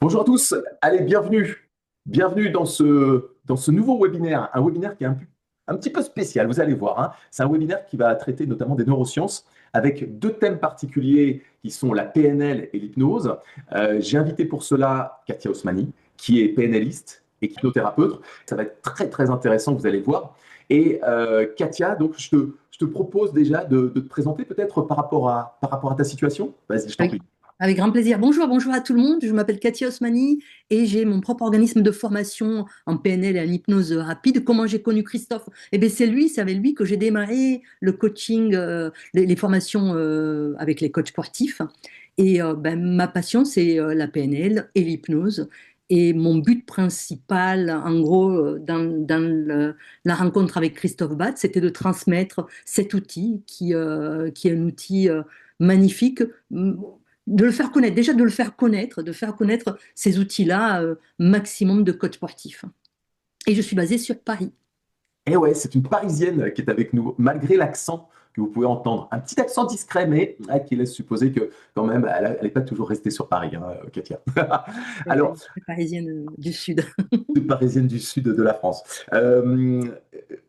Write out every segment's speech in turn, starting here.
Bonjour à tous, allez, bienvenue. Bienvenue dans ce nouveau webinaire, un webinaire qui est un petit peu spécial, vous allez voir, hein. C'est un webinaire qui va traiter notamment des neurosciences avec deux thèmes particuliers qui sont la PNL et l'hypnose. J'ai invité pour cela Katia Osmani, qui est PNListe et hypnothérapeute. Ça va être très très intéressant, vous allez voir. Et Katia, donc je te propose déjà de te présenter peut-être par rapport à ta situation. Vas-y, je t'en Avec, prie. avec grand plaisir. Bonjour à tout le monde. Je m'appelle Katia Osmani et j'ai mon propre organisme de formation en PNL et en hypnose rapide. Comment j'ai connu Christophe? Eh bien, c'est avec lui que j'ai démarré le coaching, les formations avec les coachs sportifs. Et ma passion, c'est la PNL et l'hypnose. Et mon but principal, en gros, la rencontre avec Christophe Batz, c'était de transmettre cet outil qui est un outil magnifique, de le faire connaître, déjà de le faire connaître, de faire connaître ces outils-là, maximum de coachs sportifs. Et je suis basée sur Paris. Et ouais, c'est une Parisienne qui est avec nous, malgré l'accent que vous pouvez entendre. Un petit accent discret, mais qui laisse supposer que quand même, elle n'est pas toujours restée sur Paris, hein, Katia. Alors, Parisienne du Sud. Parisienne du sud de la France.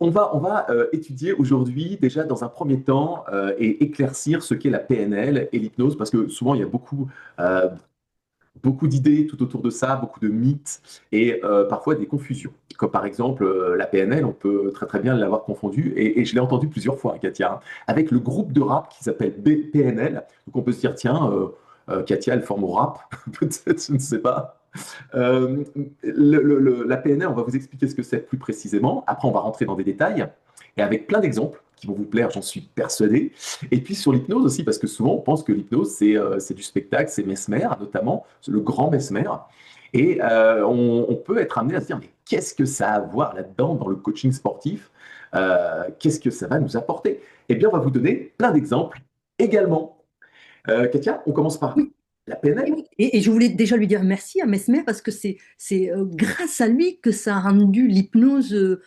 On va étudier aujourd'hui, déjà dans un premier temps, et éclaircir ce qu'est la PNL et l'hypnose, parce que souvent, il y a beaucoup d'idées tout autour de ça, beaucoup de mythes et parfois des confusions. Comme par exemple la PNL, on peut très très bien l'avoir confondu, et je l'ai entendu plusieurs fois, hein, Katia, hein, avec le groupe de rap qui s'appelle PNL. Donc on peut se dire, tiens, Katia, elle forme au rap, peut-être, je ne sais pas. Euh, la PNL, on va vous expliquer ce que c'est plus précisément. Après, on va rentrer dans des détails et avec plein d'exemples qui vont vous plaire, j'en suis persuadé. Et puis sur l'hypnose aussi, parce que souvent on pense que l'hypnose, c'est du spectacle, c'est Mesmer notamment, c'est le grand Mesmer. Et on peut être amené à se dire, mais qu'est-ce que ça a à voir là-dedans dans le coaching sportif? Qu'est-ce que ça va nous apporter? Eh bien, on va vous donner plein d'exemples également. Katia, on commence par Oui. la PNL. Et je voulais déjà lui dire merci à Mesmer parce que c'est grâce à lui que ça a rendu l'hypnose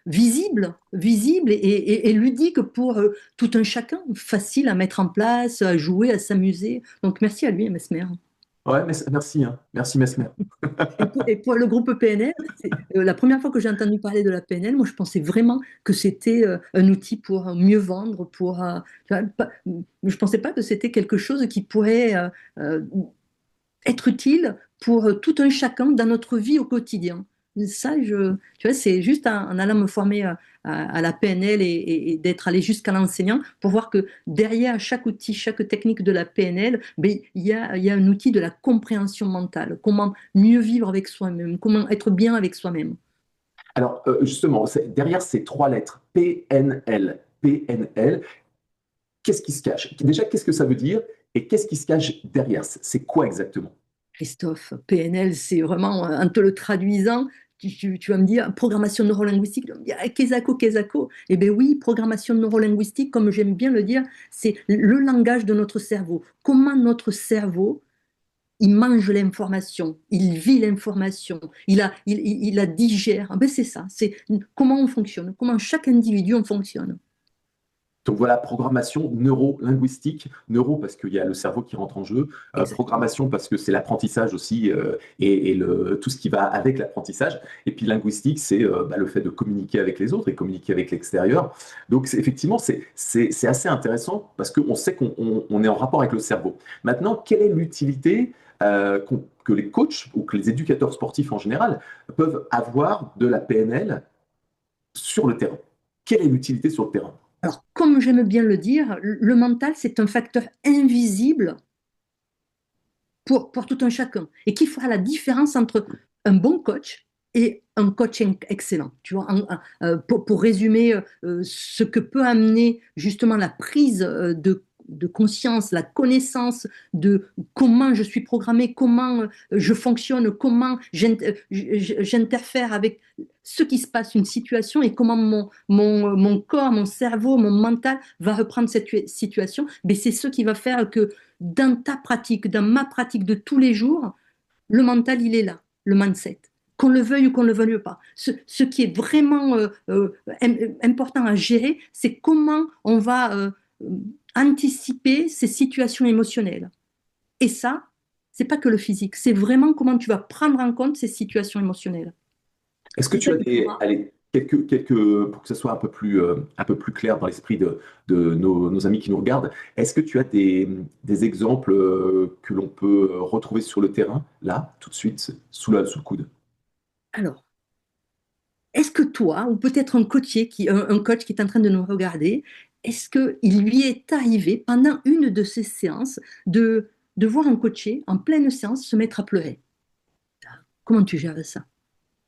visible et ludique pour tout un chacun, facile à mettre en place, à jouer, à s'amuser. Donc merci à lui, Mesmer. Ouais, merci, hein. Merci Mesmer. Et pour le groupe PNL, la première fois que j'ai entendu parler de la PNL, moi je pensais vraiment que c'était un outil pour mieux vendre, tu vois, je pensais pas que c'était quelque chose qui pourrait euh, être utile pour tout un chacun dans notre vie au quotidien. Ça, tu vois, c'est juste en allant me former à la PNL et d'être allé jusqu'à l'enseignant pour voir que derrière chaque outil, chaque technique de la PNL, ben, il y a un outil de la compréhension mentale. Comment mieux vivre avec soi-même, comment être bien avec soi-même. Alors, justement, derrière ces trois lettres, PNL, qu'est-ce qui se cache? Déjà, qu'est-ce que ça veut dire et qu'est-ce qui se cache derrière? C'est quoi exactement? Christophe, PNL, c'est vraiment, en te le traduisant, tu vas me dire programmation neurolinguistique, tu vas me dire Kesako. Eh bien oui, programmation neurolinguistique, comme j'aime bien le dire, c'est le langage de notre cerveau. Comment notre cerveau, il mange l'information, il vit l'information, il la digère. Ah ben c'est ça, c'est comment on fonctionne, comment chaque individu on fonctionne. Donc voilà, programmation neuro-linguistique, neuro parce qu'il y a le cerveau qui rentre en jeu, Exactement. programmation parce que c'est l'apprentissage aussi tout ce qui va avec l'apprentissage, et puis linguistique, c'est le fait de communiquer avec les autres et communiquer avec l'extérieur. Donc effectivement, c'est assez intéressant parce qu'on sait qu'on est en rapport avec le cerveau. Maintenant, quelle est l'utilité que les coachs ou que les éducateurs sportifs en général peuvent avoir de la PNL sur le terrain? Quelle est l'utilité sur le terrain? Alors, comme j'aime bien le dire, le mental, c'est un facteur invisible pour tout un chacun et qui fera la différence entre un bon coach et un coach excellent. Tu vois, pour résumer ce que peut amener justement la prise de conscience, la connaissance de comment je suis programmé, comment je fonctionne, comment j'interfère avec ce qui se passe, une situation, et comment mon corps, mon cerveau, mon mental va reprendre cette situation. Mais c'est ce qui va faire que dans ta pratique, dans ma pratique de tous les jours, le mental, il est là, le mindset. Qu'on le veuille ou qu'on ne le veuille pas. Ce qui est vraiment important à gérer, c'est comment on va anticiper ces situations émotionnelles. Et ça, c'est pas que le physique, c'est vraiment comment tu vas prendre en compte ces situations émotionnelles. Est-ce que C'est tu ça as qui des, fera. allez, pour que ce soit un peu plus clair dans l'esprit de nos amis qui nous regardent, est-ce que tu as des exemples que l'on peut retrouver sur le terrain, là, tout de suite, sous le coude? Alors, est-ce que toi, ou peut-être un coach qui est en train de nous regarder, est-ce qu'il lui est arrivé pendant une de ces séances de voir un coaché en pleine séance se mettre à pleurer? Comment tu gères ça?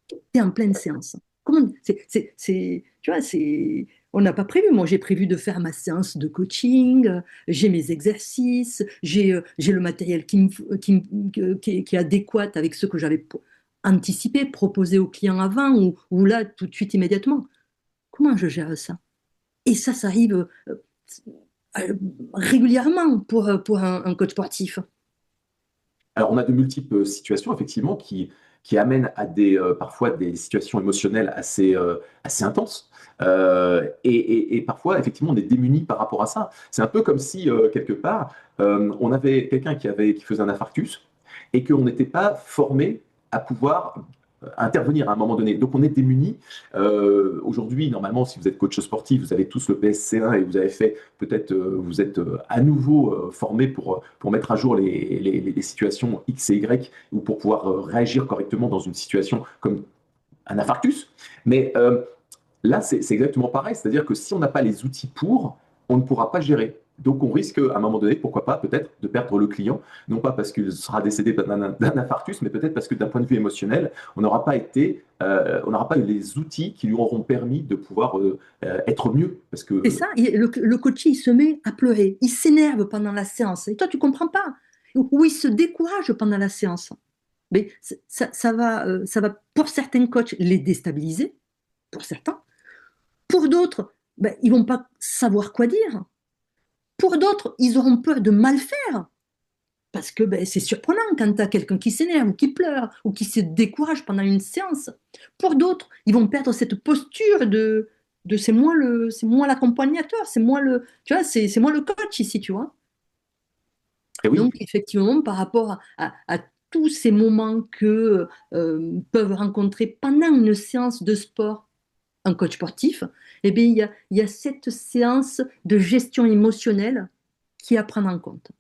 Tu es en pleine séance. Tu vois, on n'a pas prévu. Moi, j'ai prévu de faire ma séance de coaching, j'ai mes exercices, j'ai le matériel qui est adéquat avec ce que j'avais anticipé, proposé au client avant ou là, tout de suite, immédiatement. Comment je gère ça? Et ça arrive euh, régulièrement pour un coach sportif. Alors, on a de multiples situations, effectivement, qui amènent à parfois des situations émotionnelles assez intenses. Et parfois, effectivement, on est démuni par rapport à ça. C'est un peu comme si, quelque part, on avait quelqu'un qui faisait un infarctus et qu'on n'était pas formé à pouvoir intervenir à un moment donné. Donc, on est démuni. Aujourd'hui, normalement, si vous êtes coach sportif, vous avez tous le PSC1 et vous avez fait, peut-être, vous êtes à nouveau formé pour mettre à jour les situations X et Y ou pour pouvoir réagir correctement dans une situation comme un infarctus. Mais là, c'est exactement pareil. C'est-à-dire que si on n'a pas les outils pour, on ne pourra pas gérer. Donc, on risque à un moment donné, pourquoi pas, peut-être, de perdre le client, non pas parce qu'il sera décédé d'un infarctus, mais peut-être parce que d'un point de vue émotionnel, on n'aura pas eu les outils qui lui auront permis de pouvoir être mieux. Parce C'est que, ça, le coach, il se met à pleurer, il s'énerve pendant la séance. Et toi, tu comprends pas. Ou il se décourage pendant la séance. Mais ça va, pour certains coachs, les déstabiliser, pour certains. Pour d'autres, ben, ils vont pas savoir quoi dire. Pour d'autres, ils auront peur de mal faire. Parce que ben, c'est surprenant quand tu as quelqu'un qui s'énerve ou qui pleure ou qui se décourage pendant une séance. Pour d'autres, ils vont perdre cette posture de c'est moi l'accompagnateur, c'est moi tu vois, c'est moi le coach ici, tu vois. et oui, Donc, effectivement, par rapport à tous ces moments que peuvent rencontrer pendant une séance de sport un coach sportif, eh bien, il y a cette séance de gestion émotionnelle qui est à prendre en compte.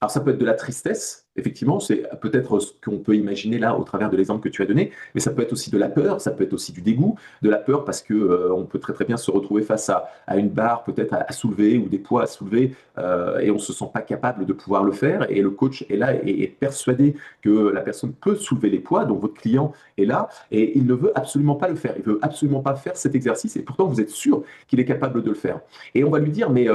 alors ça peut être de la tristesse, effectivement, c'est peut-être ce qu'on peut imaginer là au travers de l'exemple que tu as donné, mais ça peut être aussi de la peur, ça peut être aussi du dégoût, de la peur parce que on peut très très bien se retrouver face à une barre peut-être à soulever ou des poids à soulever et on se sent pas capable de pouvoir le faire et le coach est là et est persuadé que la personne peut soulever les poids, donc votre client est là et il ne veut absolument pas le faire, il veut absolument pas faire cet exercice et pourtant vous êtes sûr qu'il est capable de le faire. Et on va lui dire mais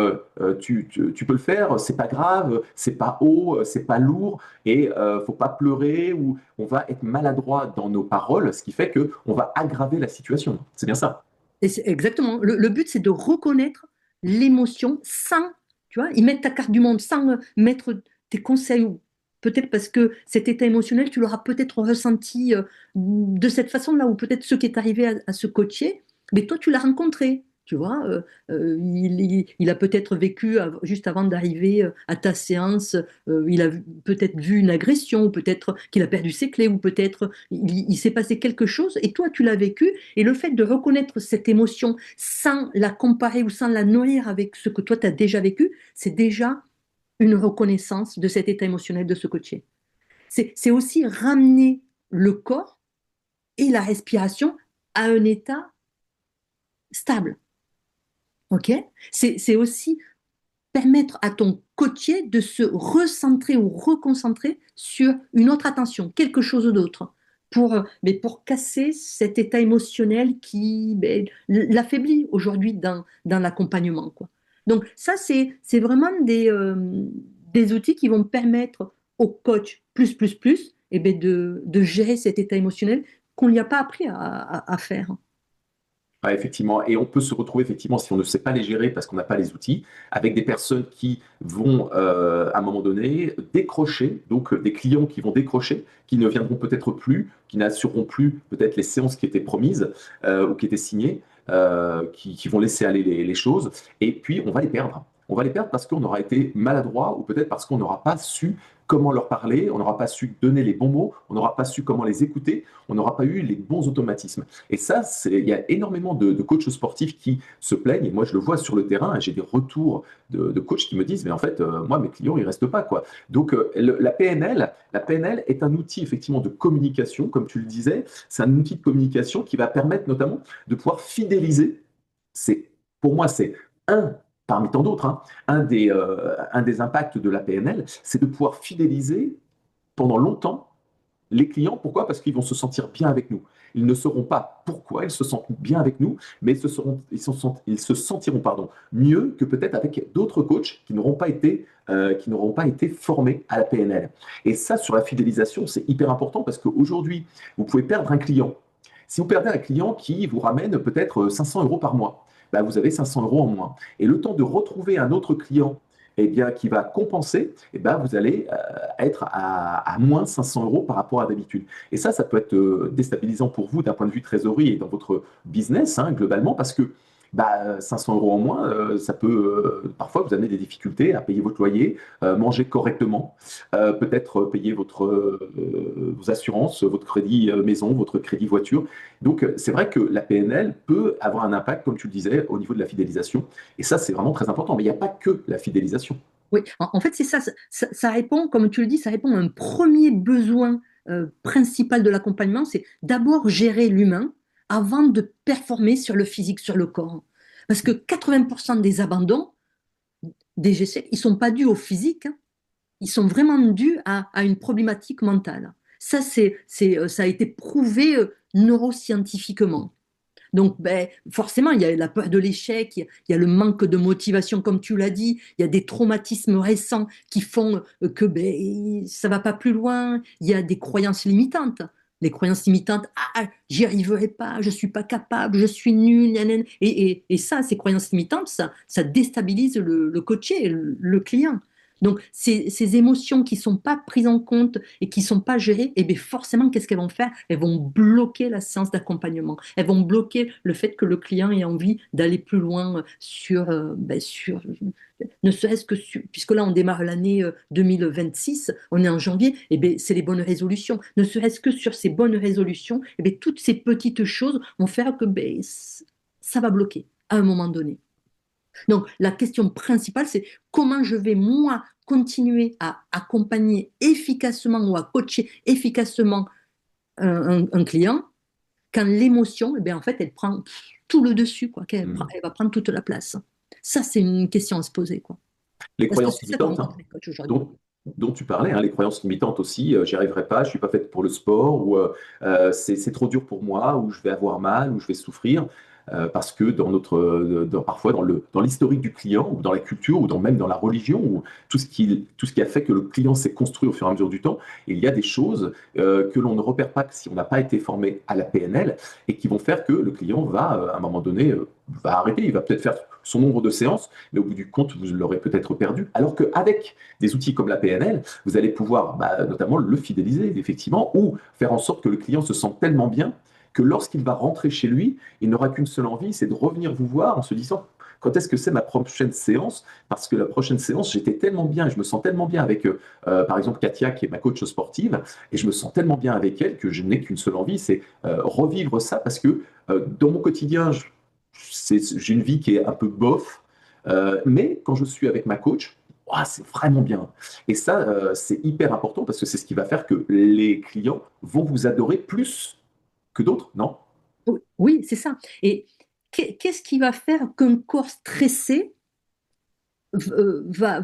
tu peux le faire, c'est pas grave, c'est pas haut, c'est pas lourd, et faut pas pleurer ou on va être maladroit dans nos paroles, ce qui fait que on va aggraver la situation. C'est bien ça. Et c'est exactement. Le but, c'est de reconnaître l'émotion sans, tu vois, y mettre ta carte du monde, sans mettre tes conseils. Ou peut-être parce que cet état émotionnel, tu l'auras peut-être ressenti de cette façon-là, ou peut-être ce qui est arrivé à ce coacher, mais toi, tu l'as rencontré. Tu vois, il a peut-être vécu juste avant d'arriver à ta séance, il a peut-être vu une agression, ou peut-être qu'il a perdu ses clés, ou peut-être il s'est passé quelque chose, et toi, tu l'as vécu, et le fait de reconnaître cette émotion sans la comparer ou sans la nourrir avec ce que toi, tu as déjà vécu, c'est déjà une reconnaissance de cet état émotionnel de ce coaché. C'est aussi ramener le corps et la respiration à un état stable. Ok. C'est aussi permettre à ton coaché de se recentrer ou reconcentrer sur une autre attention, quelque chose d'autre, mais pour casser cet état émotionnel qui ben, l'affaiblit aujourd'hui dans l'accompagnement, quoi. Donc ça, c'est vraiment des outils qui vont permettre au coach et ben de gérer cet état émotionnel qu'on n'y a pas appris à faire. Ouais, effectivement, et on peut se retrouver effectivement si on ne sait pas les gérer parce qu'on n'a pas les outils, avec des personnes qui vont à un moment donné décrocher, donc des clients qui vont décrocher, qui ne viendront peut-être plus, qui n'assureront plus peut-être les séances qui étaient promises ou qui étaient signées, qui vont laisser aller les choses, et puis on va les perdre. On va les perdre parce qu'on aura été maladroit ou peut-être parce qu'on n'aura pas su comment leur parler, on n'aura pas su donner les bons mots, on n'aura pas su comment les écouter, on n'aura pas eu les bons automatismes. Et ça, il y a énormément de coachs sportifs qui se plaignent, et moi je le vois sur le terrain, et j'ai des retours de coachs qui me disent, mais en fait, moi, mes clients, ils restent pas, quoi. Donc, la PNL est un outil, effectivement, de communication, comme tu le disais, c'est un outil de communication qui va permettre notamment de pouvoir fidéliser. C'est, pour moi, c'est un parmi tant d'autres, hein, un des impacts de la PNL, c'est de pouvoir fidéliser pendant longtemps les clients. Pourquoi? Parce qu'ils vont se sentir bien avec nous. Ils ne sauront pas pourquoi ils se sentent bien avec nous, mais ils se sentiront mieux que peut-être avec d'autres coachs qui n'auront pas été formés à la PNL. Et ça, sur la fidélisation, c'est hyper important parce qu'aujourd'hui, vous pouvez perdre un client. Si vous perdez un client qui vous ramène peut-être 500 euros par mois, bah, vous avez 500 euros en moins. Et le temps de retrouver un autre client eh bien, qui va compenser, eh ben, vous allez être à moins 500 euros par rapport à d'habitude. Et ça peut être déstabilisant pour vous d'un point de vue trésorerie et dans votre business, hein, globalement, parce que bah, 500 euros en moins, ça peut parfois vous amener des difficultés à payer votre loyer, manger correctement, peut-être payer vos assurances, votre crédit maison, votre crédit voiture. Donc, c'est vrai que la PNL peut avoir un impact, comme tu le disais, au niveau de la fidélisation. Et ça, c'est vraiment très important. Mais il n'y a pas que la fidélisation. Oui, en fait, c'est ça, ça répond, comme tu le dis, ça répond à un premier besoin principal de l'accompagnement, c'est d'abord gérer l'humain avant de performer sur le physique, sur le corps. Parce que 80% des abandons des GC, ils ne sont pas dus au physique, hein. Ils sont vraiment dus à une problématique mentale. Ça, ça a été prouvé neuroscientifiquement. Donc, ben, forcément, il y a la peur de l'échec, il y a le manque de motivation, comme tu l'as dit, il y a des traumatismes récents qui font que ben, ça ne va pas plus loin, il y a des croyances limitantes. Les croyances limitantes, j'y arriverai pas, je ne suis pas capable, je suis nul, et ça, ces croyances limitantes, ça déstabilise le coaché, le client. Donc, ces émotions qui ne sont pas prises en compte et qui ne sont pas gérées, et bien forcément, qu'est-ce qu'elles vont faire? Elles vont bloquer la séance d'accompagnement. Elles vont bloquer le fait que le client ait envie d'aller plus loin sur ne serait-ce que puisque là, on démarre l'année 2026, on est en janvier, et bien, c'est les bonnes résolutions. Ne serait-ce que sur ces bonnes résolutions, et bien, toutes ces petites choses vont faire que ben, ça va bloquer à un moment donné. Donc, la question principale, c'est comment je vais, moi, continuer à accompagner efficacement ou à coacher efficacement un client quand l'émotion, eh bien, en fait, elle prend tout le dessus, quoi, elle va prendre toute la place. Ça, c'est une question à se poser, quoi. Les Parce que croyances c'est ça qu'on limitantes, hein, rencontre les coachs aujourd'hui. dont tu parlais, hein, les croyances limitantes aussi, j'y arriverai pas, je suis pas faite pour le sport, ou c'est trop dur pour moi, ou je vais avoir mal, ou je vais souffrir, parce que parfois dans l'historique du client, ou dans la culture, ou même dans la religion, ou tout ce qui a fait que le client s'est construit au fur et à mesure du temps, il y a des choses que l'on ne repère pas si on n'a pas été formé à la PNL, et qui vont faire que le client va, à un moment donné, va arrêter, il va peut-être faire son nombre de séances, mais au bout du compte, vous l'aurez peut-être perdu. Alors qu'avec des outils comme la PNL, vous allez pouvoir notamment le fidéliser, effectivement, ou faire en sorte que le client se sente tellement bien que lorsqu'il va rentrer chez lui, il n'aura qu'une seule envie, c'est de revenir vous voir en se disant quand est-ce que c'est ma prochaine séance? Parce que la prochaine séance, j'étais tellement bien, je me sens tellement bien avec, par exemple, Katia, qui est ma coach sportive, et je me sens tellement bien avec elle que je n'ai qu'une seule envie, c'est revivre ça, parce que dans mon quotidien, j'ai une vie qui est un peu bof, mais quand je suis avec ma coach, ouah, c'est vraiment bien. Et ça, c'est hyper important parce que c'est ce qui va faire que les clients vont vous adorer plus que d'autres, non? Oui, oui, c'est ça. Et qu'est-ce qui va faire qu'un corps stressé va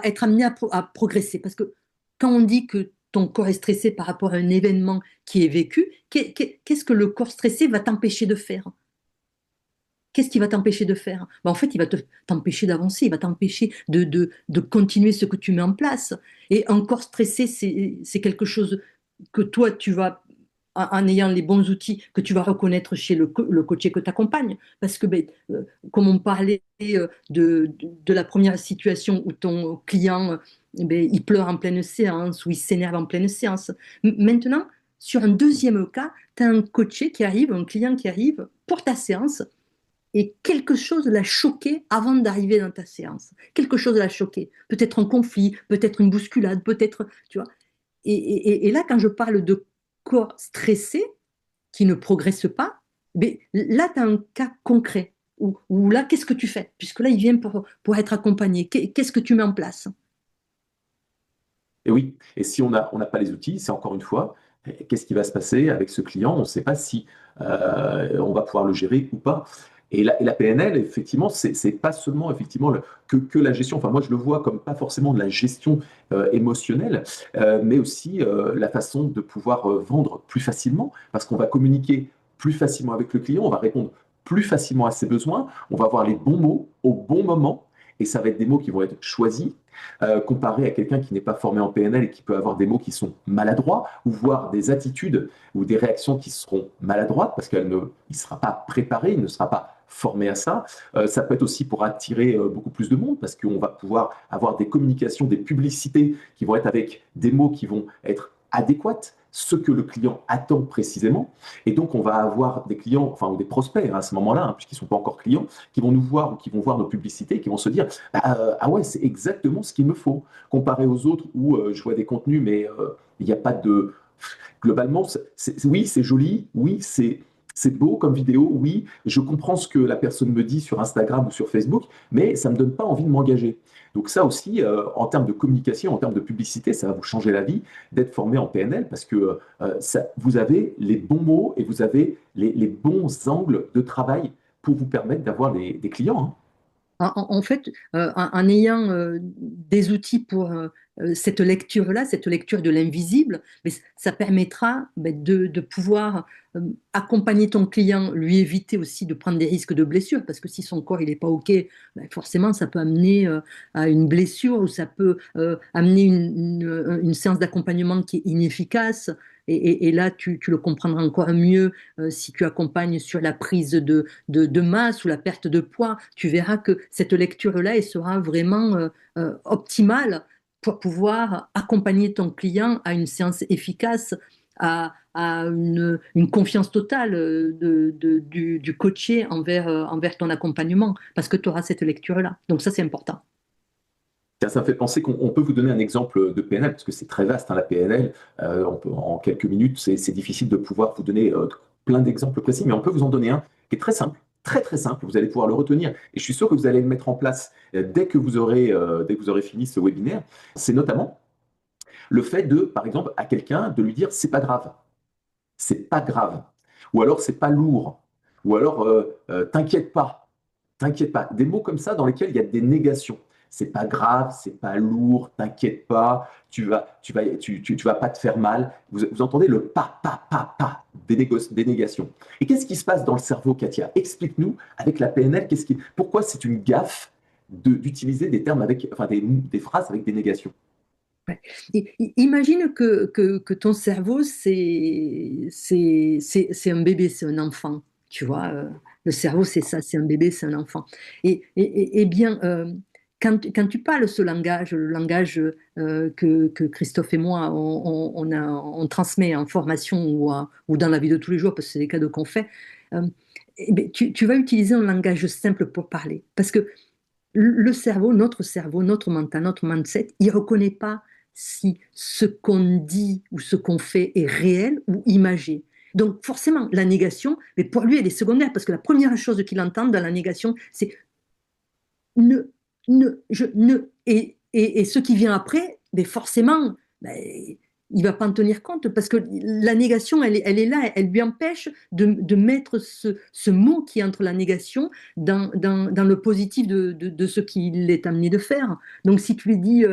être amené à progresser? Parce que quand on dit que ton corps est stressé par rapport à un événement qui est vécu, qu'est-ce que le corps stressé va t'empêcher de faire? Qu'est-ce qui va t'empêcher de faire? Ben, en fait, il va t'empêcher d'avancer, il va t'empêcher de continuer ce que tu mets en place. Et un corps stressé, c'est quelque chose que toi, tu vas, en ayant les bons outils, que tu vas reconnaître chez le coaché que tu accompagnes. Parce que, ben, comme on parlait de la première situation où ton client, ben, il pleure en pleine séance, ou il s'énerve en pleine séance. Maintenant, sur un deuxième cas, tu as un coaché qui arrive, un client qui arrive pour ta séance, et quelque chose l'a choqué avant d'arriver dans ta séance. Quelque chose l'a choqué. Peut-être un conflit, peut-être une bousculade, peut-être, tu vois. Et là, quand je parle de corps stressé qui ne progresse pas, mais là, tu as un cas concret. Où là, qu'est-ce que tu fais? Puisque là, il vient pour être accompagné. Qu'est-ce que tu mets en place? Et oui, et si on n'a pas les outils, c'est encore une fois, qu'est-ce qui va se passer avec ce client? On ne sait pas si on va pouvoir le gérer ou pas. Et la PNL, effectivement, c'est pas seulement effectivement que la gestion. Enfin, moi, je le vois comme pas forcément de la gestion émotionnelle, mais aussi la façon de pouvoir vendre plus facilement, parce qu'on va communiquer plus facilement avec le client, on va répondre plus facilement à ses besoins, on va avoir les bons mots au bon moment, et ça va être des mots qui vont être choisis comparé à quelqu'un qui n'est pas formé en PNL et qui peut avoir des mots qui sont maladroits ou voir des attitudes ou des réactions qui seront maladroites parce qu'il ne sera pas préparé, il ne sera pas formé à ça. Ça peut être aussi pour attirer beaucoup plus de monde parce qu'on va pouvoir avoir des communications, des publicités qui vont être avec des mots qui vont être adéquates, ce que le client attend précisément. Et donc, on va avoir des clients, enfin, ou des prospects à ce moment-là, puisqu'ils ne sont pas encore clients, qui vont nous voir ou qui vont voir nos publicités et qui vont se dire ah ouais, c'est exactement ce qu'il me faut. Comparé aux autres où je vois des contenus, mais il n'y a pas de. Globalement, oui, c'est joli, oui, c'est beau comme vidéo, oui, je comprends ce que la personne me dit sur Instagram ou sur Facebook, mais ça ne me donne pas envie de m'engager. Donc ça aussi, en termes de communication, en termes de publicité, ça va vous changer la vie d'être formé en PNL parce que vous avez les bons mots et vous avez les bons angles de travail pour vous permettre d'avoir des clients. Hein. En fait, en ayant des outils pour cette lecture-là, cette lecture de l'invisible, mais ça permettra ben, de pouvoir accompagner ton client, lui éviter aussi de prendre des risques de blessure, parce que si son corps il n'est pas OK, ben, forcément ça peut amener à une blessure ou ça peut amener une séance d'accompagnement qui est inefficace. Et là, tu le comprendras encore mieux si tu accompagnes sur la prise de masse ou la perte de poids. Tu verras que cette lecture-là, elle sera vraiment optimale pour pouvoir accompagner ton client à une séance efficace, à une confiance totale du coaché envers ton accompagnement, parce que tu auras cette lecture-là. Donc ça, c'est important. Ça me fait penser qu'on peut vous donner un exemple de PNL, parce que c'est très vaste, hein, la PNL. En quelques minutes, c'est difficile de pouvoir vous donner plein d'exemples précis, mais on peut vous en donner un qui est très simple, très très simple. Vous allez pouvoir le retenir. Et je suis sûr que vous allez le mettre en place dès que vous aurez fini ce webinaire. C'est notamment le fait de, par exemple, à quelqu'un, de lui dire c'est pas grave, c'est pas grave, ou alors c'est pas lourd, ou alors t'inquiète pas. Des mots comme ça dans lesquels il y a des négations. C'est pas grave, c'est pas lourd, t'inquiète pas, tu vas pas te faire mal. Vous entendez le pas, des négations. Et qu'est-ce qui se passe dans le cerveau, Katia? Explique-nous avec la PNL, pourquoi c'est une gaffe d'utiliser des termes avec, enfin des phrases avec des négations. Ouais. Imagine que ton cerveau, c'est un bébé, c'est un enfant. Tu vois, le cerveau, c'est ça, c'est un bébé, c'est un enfant. Et bien, quand tu parles ce langage, le langage que Christophe et moi, on transmet en formation ou dans la vie de tous les jours, parce que c'est des cadeaux qu'on fait, euh, eh bien, tu vas utiliser un langage simple pour parler. Parce que le cerveau, notre mental, notre mindset, il ne reconnaît pas si ce qu'on dit ou ce qu'on fait est réel ou imagé. Donc forcément, la négation, mais pour lui, elle est secondaire, parce que la première chose qu'il entend dans la négation, c'est ne, ne. Et ce qui vient après, mais forcément, ben, il va pas en tenir compte parce que la négation, elle est là, elle lui empêche de mettre ce mot qui est entre la négation dans le positif de ce qu'il est amené de faire. Donc si tu lui dis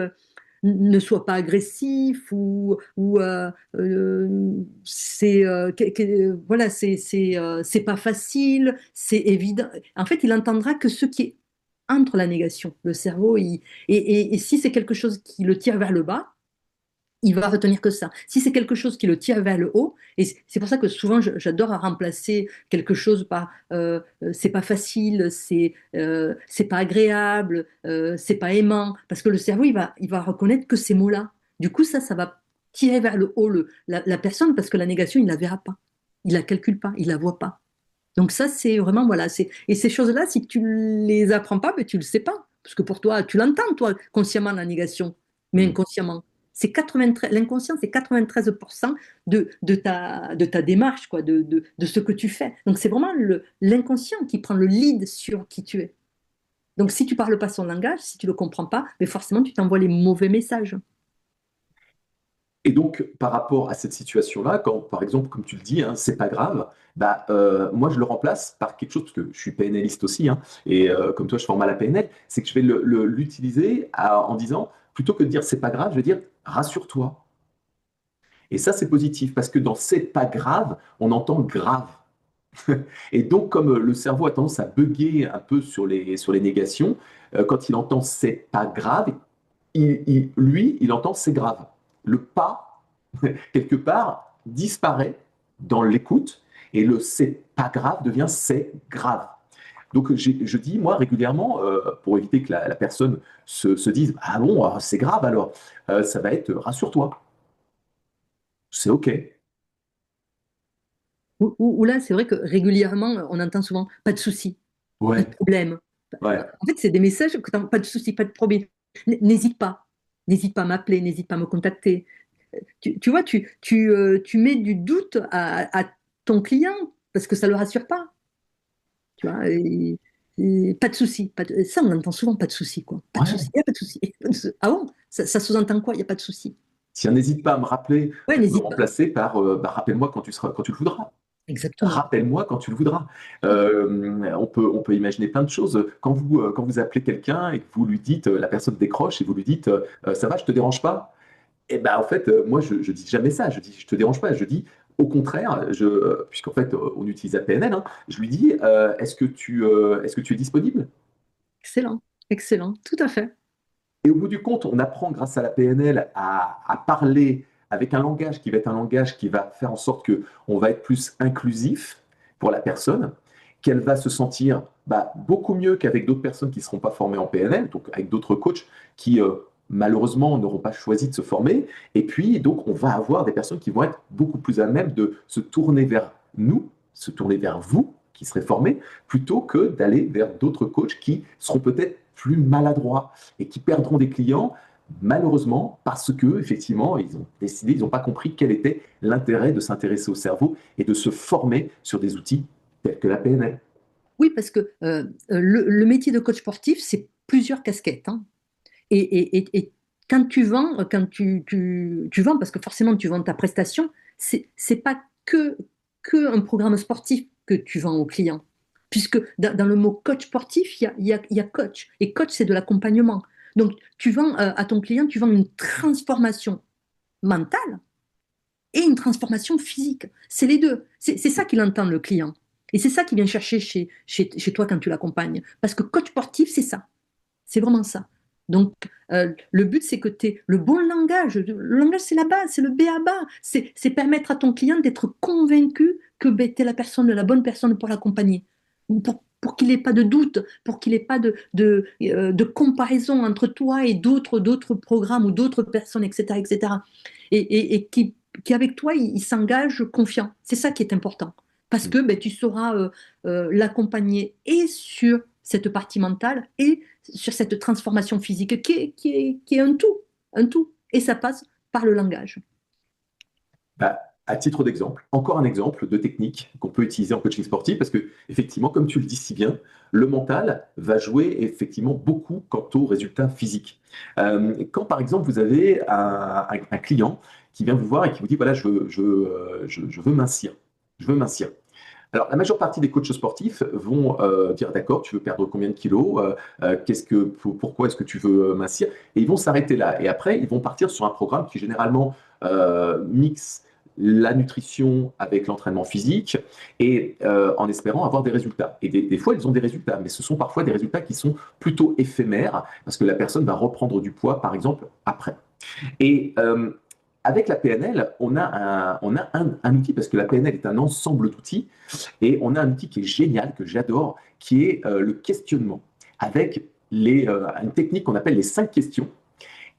ne sois pas agressif ou voilà, c'est pas facile, c'est évident. En fait, il entendra que ce qui est entre la négation. Le cerveau, et si c'est quelque chose qui le tire vers le bas, il va retenir que ça. Si c'est quelque chose qui le tire vers le haut, et c'est pour ça que souvent j'adore remplacer quelque chose par c'est pas facile, c'est pas agréable, c'est pas aimant, parce que le cerveau il va reconnaître que ces mots-là. Du coup, ça va tirer vers le haut la personne parce que la négation, il la verra pas, il la calcule pas, il la voit pas. Donc ça, c'est vraiment, voilà, et ces choses-là, si tu les apprends pas, ben, tu le sais pas. Parce que pour toi, tu l'entends, toi, consciemment, la négation, mais Mm. inconsciemment. L'inconscient, c'est 93% de ta démarche, quoi, de ce que tu fais. Donc c'est vraiment l'inconscient qui prend le lead sur qui tu es. Donc si tu parles pas son langage, si tu le comprends pas, mais forcément, tu t'envoies les mauvais messages. Et donc, par rapport à cette situation-là, quand, par exemple, comme tu le dis, hein, c'est pas grave, bah, moi, je le remplace par quelque chose, parce que je suis PNListe aussi, hein, et comme toi, je forme à la PNL, c'est que je vais l'utiliser en disant, plutôt que de dire c'est pas grave, je vais dire rassure-toi. Et ça, c'est positif, parce que dans c'est pas grave, on entend grave. Et donc, comme le cerveau a tendance à bugger un peu sur les négations, quand il entend c'est pas grave, lui, il entend c'est grave. Le pas, quelque part, disparaît dans l'écoute et le c'est pas grave devient c'est grave. Donc je dis, moi, régulièrement, pour éviter que la personne se dise, ah bon, c'est grave alors, ça va être rassure-toi, c'est OK. Ou là, c'est vrai que régulièrement, on entend souvent pas de souci, pas de Ouais, problème. ouais. En fait, c'est des messages que pas de souci, pas de problème. N'hésite pas. N'hésite pas à m'appeler, n'hésite pas à me contacter. Tu vois, tu mets du doute à ton client parce que ça ne le rassure pas. Tu vois, et pas de souci. Ça, on entend souvent pas de souci, quoi. Pas de souci, Ouais. il n'y a pas de souci. Ah bon? Ça sous-entend quoi? Il n'y a pas de souci. Tiens, n'hésite pas à me rappeler Ouais, pour le n'hésite pas. remplacer par rappelle-moi quand tu le voudras. Exactement. Rappelle-moi quand tu le voudras. On peut imaginer plein de choses. Quand vous appelez quelqu'un et que vous lui dites, la personne décroche et vous lui dites, ça va, je te dérange pas? Et ben en fait, moi, je dis jamais ça. Je dis, je te dérange pas. Je dis, au contraire, puisqu'en fait, on utilise la PNL, hein, je lui dis, est-ce que tu es disponible? Excellent. Excellent. Tout à fait. Et au bout du compte, on apprend grâce à la PNL à parler avec un langage qui va être un langage qui va faire en sorte que on va être plus inclusif pour la personne, qu'elle va se sentir beaucoup mieux qu'avec d'autres personnes qui ne seront pas formées en PNL, donc avec d'autres coachs qui malheureusement n'auront pas choisi de se former. Et puis donc on va avoir des personnes qui vont être beaucoup plus à même de se tourner vers nous, se tourner vers vous qui serez formés, plutôt que d'aller vers d'autres coachs qui seront peut-être plus maladroits et qui perdront des clients, malheureusement, parce que effectivement, ils ont décidé, ils n'ont pas compris quel était l'intérêt de s'intéresser au cerveau et de se former sur des outils tels que la PNL. Oui, parce que le métier de coach sportif, c'est plusieurs casquettes, hein. Et quand tu vends, tu vends, parce que forcément tu vends ta prestation, c'est pas que un programme sportif que tu vends au client. Puisque dans le mot coach sportif, il y a coach. Et coach, c'est de l'accompagnement. Donc, tu vends à ton client, tu vends une transformation mentale et une transformation physique. C'est les deux. C'est ça qu'il entend, le client. Et c'est ça qu'il vient chercher chez toi quand tu l'accompagnes. Parce que coach sportif, c'est ça. C'est vraiment ça. Donc, le but, c'est que tu aies le bon langage. Le langage, c'est la base, c'est le B à bas. C'est permettre à ton client d'être convaincu que ben, tu es la bonne personne pour l'accompagner. Pour qu'il n'ait pas de doute, pour qu'il n'ait pas de comparaison entre toi et d'autres programmes ou d'autres personnes, etc., etc. Et qui, avec toi, il s'engage confiant. C'est ça qui est important. Parce que ben, tu sauras l'accompagner et sur cette partie mentale et sur cette transformation physique qui est un tout, un tout. Et ça passe par le langage. À titre d'exemple, encore un exemple de technique qu'on peut utiliser en coaching sportif, parce que effectivement, comme tu le dis si bien, le mental va jouer effectivement beaucoup quant aux résultats physiques. Quand par exemple vous avez un client qui vient vous voir et qui vous dit voilà, je veux mincir, je veux mincir. Alors, la majeure partie des coachs sportifs vont dire d'accord, tu veux perdre combien de kilos, pourquoi est-ce que tu veux mincir, et ils vont s'arrêter là. Et après, ils vont partir sur un programme qui généralement mixe la nutrition avec l'entraînement physique et en espérant avoir des résultats. Et des fois, ils ont des résultats, mais ce sont parfois des résultats qui sont plutôt éphémères parce que la personne va reprendre du poids, par exemple, après. Et avec la PNL, on a un outil, parce que la PNL est un ensemble d'outils, et on a un outil qui est génial, que j'adore, qui est le questionnement, avec une technique qu'on appelle les 5 questions.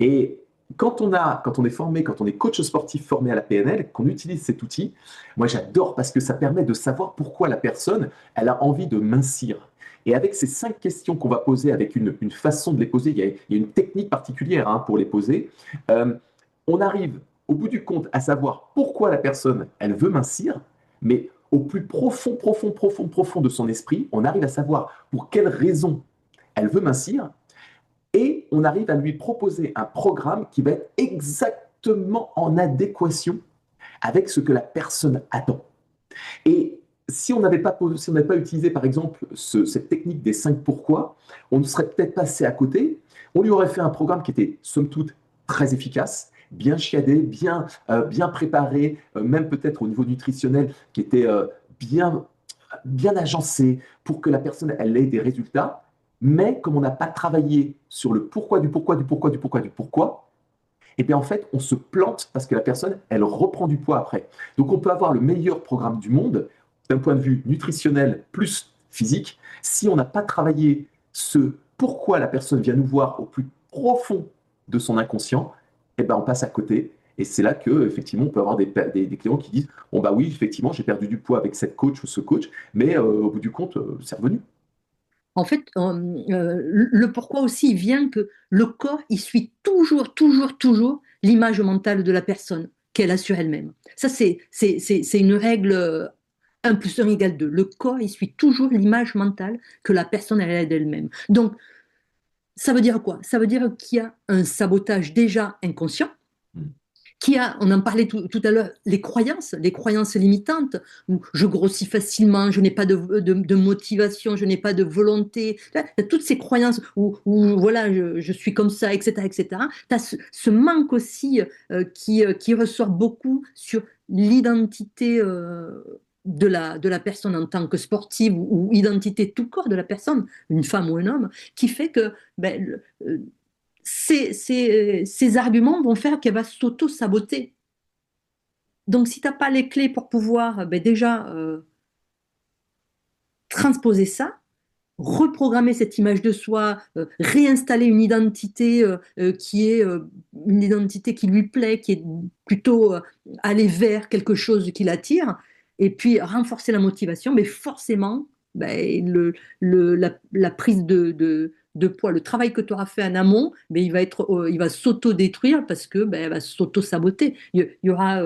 Et quand on est formé, quand on est coach sportif formé à la PNL, qu'on utilise cet outil, moi j'adore parce que ça permet de savoir pourquoi la personne, elle a envie de mincir. Et avec ces 5 questions qu'on va poser, avec une façon de les poser, il y a une technique particulière hein, pour les poser, euh, on arrive au bout du compte à savoir pourquoi la personne, elle veut mincir, mais au plus profond, profond, profond, profond de son esprit, on arrive à savoir pour quelle raison elle veut mincir, et on arrive à lui proposer un programme qui va être exactement en adéquation avec ce que la personne attend. Et si on n'avait pas utilisé, par exemple, cette technique des 5 pourquoi, on ne serait peut-être passé à côté. On lui aurait fait un programme qui était, somme toute, très efficace, bien chiadé, bien préparé, même peut-être au niveau nutritionnel, qui était bien, bien agencé pour que la personne elle ait des résultats. Mais comme on n'a pas travaillé sur le pourquoi du pourquoi du pourquoi du pourquoi du pourquoi, et bien en fait, on se plante parce que la personne, elle reprend du poids après. Donc on peut avoir le meilleur programme du monde d'un point de vue nutritionnel plus physique. Si on n'a pas travaillé ce pourquoi la personne vient nous voir au plus profond de son inconscient, et ben on passe à côté. Et c'est là que effectivement on peut avoir des clients qui disent bon bah oui effectivement j'ai perdu du poids avec cette coach ou ce coach, mais au bout du compte c'est revenu. En fait, le pourquoi aussi, il vient que le corps, il suit toujours, toujours, toujours l'image mentale de la personne qu'elle a sur elle-même. Ça, c'est une règle 1 plus 1 égale 2. Le corps, il suit toujours l'image mentale que la personne elle a d'elle-même. Donc, ça veut dire quoi? Ça veut dire qu'il y a un sabotage déjà inconscient Mm. qui a, on en parlait tout à l'heure, les croyances limitantes, où je grossis facilement, je n'ai pas de motivation, je n'ai pas de volonté. Il y a toutes ces croyances où voilà, je suis comme ça, etc., etc. Tu as ce manque aussi qui ressort beaucoup sur l'identité de la personne en tant que sportive ou identité tout corps de la personne, une femme ou un homme, qui fait que ben, ces arguments vont faire qu'elle va s'auto-saboter. Donc, si tu n'as pas les clés pour pouvoir ben, déjà transposer ça, reprogrammer cette image de soi, réinstaller une identité qui est une identité qui lui plaît, qui est plutôt aller vers quelque chose qui l'attire, et puis renforcer la motivation, mais forcément, ben, la prise de poids, le travail que tu auras fait en amont, ben, il va s'auto-détruire parce que ben, elle va s'auto-saboter. Il y aura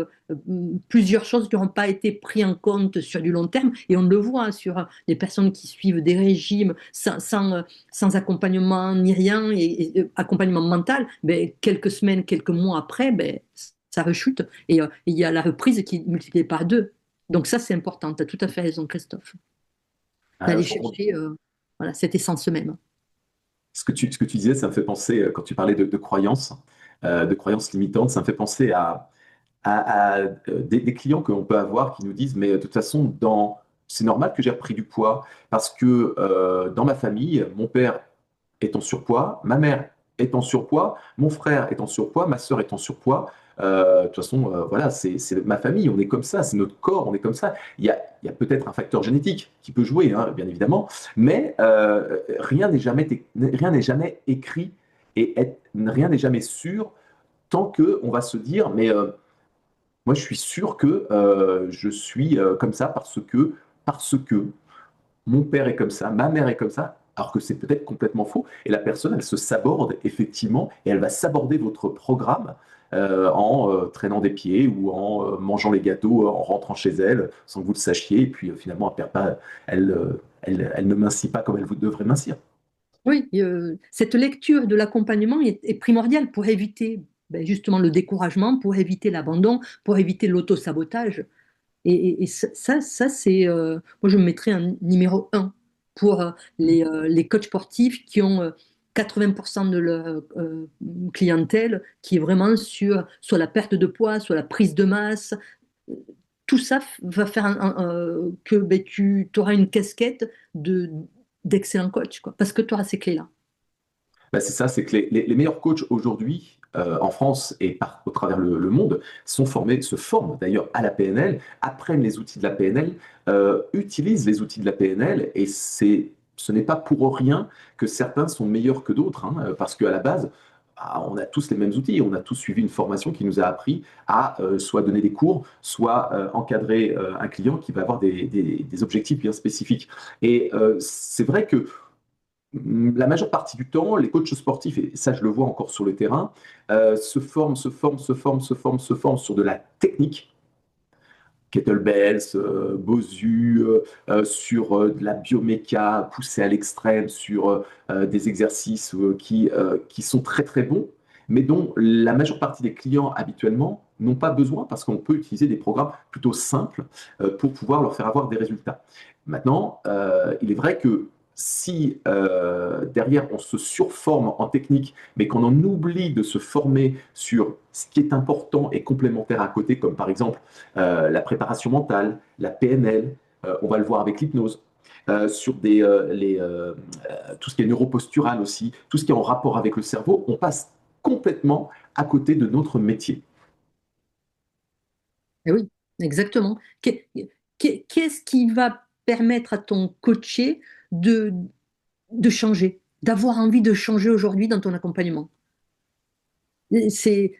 plusieurs choses qui n'auront pas été prises en compte sur du long terme, et on le voit sur des personnes qui suivent des régimes sans accompagnement ni rien, et accompagnement mental, ben, quelques semaines, quelques mois après, ben, ça rechute. Et il y a la reprise qui est multipliée par 2. Donc ça, c'est important. Tu as tout à fait raison, Christophe, d'aller Je rebondis. chercher voilà, cette essence même. Ce que tu disais, ça me fait penser, quand tu parlais de croyances limitantes, ça me fait penser à des clients qu'on peut avoir qui nous disent, mais de toute façon, c'est normal que j'ai repris du poids parce que dans ma famille, mon père est en surpoids, ma mère est en surpoids, mon frère est en surpoids, ma sœur est en surpoids. De toute façon, voilà, c'est ma famille, on est comme ça, c'est notre corps, on est comme ça. Il y a peut-être un facteur génétique qui peut jouer, hein, bien évidemment, mais rien n'est jamais écrit et rien n'est jamais sûr tant que on va se dire, mais moi je suis sûr que je suis comme ça parce que mon père est comme ça, ma mère est comme ça, alors que c'est peut-être complètement faux. Et la personne, elle se saborde effectivement, et elle va saborder votre programme en traînant des pieds ou en mangeant les gâteaux, en rentrant chez elle, sans que vous le sachiez. Et puis finalement, elle perd pas, elle ne mincit pas comme elle vous devrait mincir. Oui, cette lecture de l'accompagnement est primordiale pour éviter ben, justement le découragement, pour éviter l'abandon, pour éviter l'auto-sabotage. Et ça c'est, moi je me mettrais un numéro un pour les coachs sportifs qui ont 80% de leur clientèle qui est vraiment sur soit la perte de poids, soit la prise de masse. Tout ça va faire que ben, tu auras une casquette d'excellent coach, quoi, parce que tu auras ces clés-là. Bah, c'est ça, c'est que les meilleurs coachs aujourd'hui en France et au travers le monde se forment d'ailleurs à la PNL, apprennent les outils de la PNL, utilisent les outils de la PNL et ce n'est pas pour rien que certains sont meilleurs que d'autres, hein, parce qu'à la base, on a tous les mêmes outils, on a tous suivi une formation qui nous a appris à soit donner des cours, soit encadrer un client qui va avoir des objectifs bien spécifiques. Et c'est vrai que la majeure partie du temps, les coachs sportifs, et ça je le vois encore sur le terrain, se forment sur de la technique, kettlebells, Bosu, sur de la bioméca poussée à l'extrême, sur des exercices qui sont très très bons, mais dont la majeure partie des clients habituellement n'ont pas besoin parce qu'on peut utiliser des programmes plutôt simples pour pouvoir leur faire avoir des résultats. Maintenant, il est vrai que si derrière on se surforme en technique, mais qu'on en oublie de se former sur ce qui est important et complémentaire à côté, comme par exemple la préparation mentale, la PNL, on va le voir avec l'hypnose, sur tout ce qui est neuropostural aussi, tout ce qui est en rapport avec le cerveau, on passe complètement à côté de notre métier. Eh oui, exactement. Qu'est-ce qui va permettre à ton coaché de, de changer, d'avoir envie de changer aujourd'hui dans ton accompagnement? C'est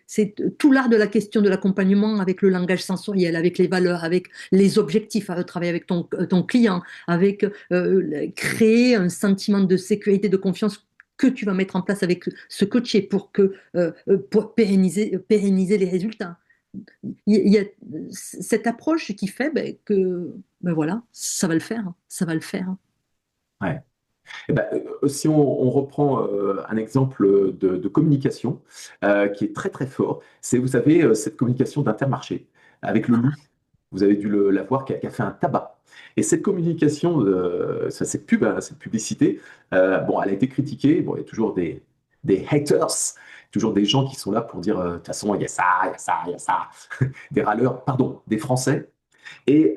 tout l'art de la question de l'accompagnement avec le langage sensoriel, avec les valeurs, avec les objectifs, à travailler avec ton client, avec créer un sentiment de sécurité, de confiance que tu vas mettre en place avec ce coaché pour pérenniser les résultats. Il y a cette approche qui fait que ben voilà, ça va le faire, ça va le faire. Ouais. Eh ben, si on reprend un exemple de communication qui est très très fort, c'est, vous savez, cette communication d'Intermarché avec le loup. Vous avez dû la voir qui a fait un tabac. Et cette communication, cette pub, hein, cette publicité, bon, elle a été critiquée. Bon, il y a toujours des haters, toujours des gens qui sont là pour dire, de toute façon, il y a ça, il y a ça, il y a ça, des râleurs, pardon, des Français. Et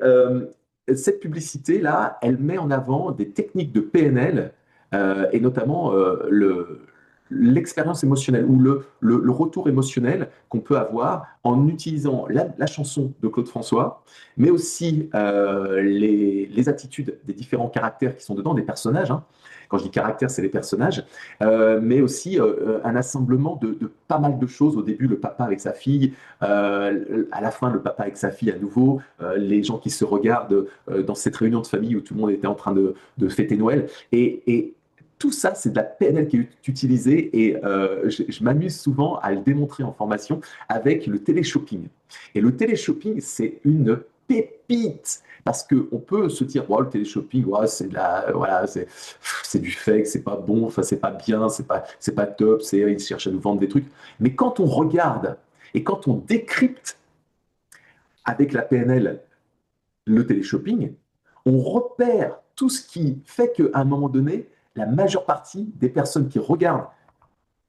cette publicité-là, elle met en avant des techniques de PNL et notamment l'expérience émotionnelle ou le retour émotionnel qu'on peut avoir en utilisant la chanson de Claude François, mais aussi les attitudes des différents caractères qui sont dedans, des personnages. Hein. Quand je dis caractères, c'est les personnages, mais aussi un assemblement de pas mal de choses. Au début, le papa avec sa fille, à la fin, le papa avec sa fille à nouveau, les gens qui se regardent dans cette réunion de famille où tout le monde était en train de fêter Noël. Et tout ça, c'est de la PNL qui est utilisée et je m'amuse souvent à le démontrer en formation avec le téléshopping. Et le téléshopping, c'est une pépite parce qu'on peut se dire, wow, le téléshopping, wow, voilà, c'est du fake, c'est pas bon, enfin, c'est pas bien, c'est pas top, ils cherchent à nous vendre des trucs. Mais quand on regarde et quand on décrypte avec la PNL le téléshopping, on repère tout ce qui fait qu'à un moment donné, la majeure partie des personnes qui regardent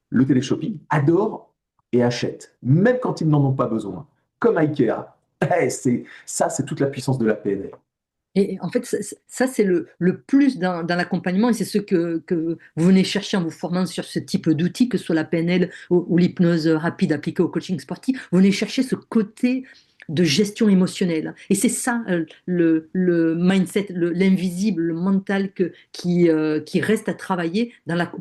le téléshopping adorent et achètent, même quand ils n'en ont pas besoin, comme IKEA. Ça, c'est toute la puissance de la PNL. Et en fait, ça, c'est le plus dans l'accompagnement, et c'est ce que vous venez chercher en vous formant sur ce type d'outils, que ce soit la PNL ou l'hypnose rapide appliquée au coaching sportif. Vous venez chercher ce côté de gestion émotionnelle. Et c'est ça, le mindset, l'invisible, le mental qui reste à travailler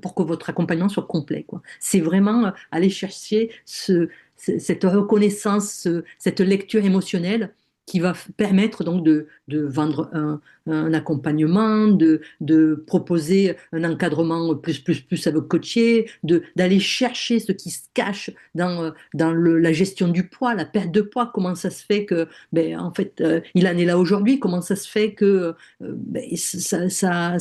pour que votre accompagnement soit complet, quoi. C'est vraiment aller chercher cette reconnaissance, cette lecture émotionnelle qui va permettre donc de vendre un accompagnement, de proposer un encadrement plus à vos coachés, d'aller chercher ce qui se cache dans la gestion du poids, la perte de poids, comment ça se fait que, ben, en fait, il en est là aujourd'hui, comment ça se fait que ben, ça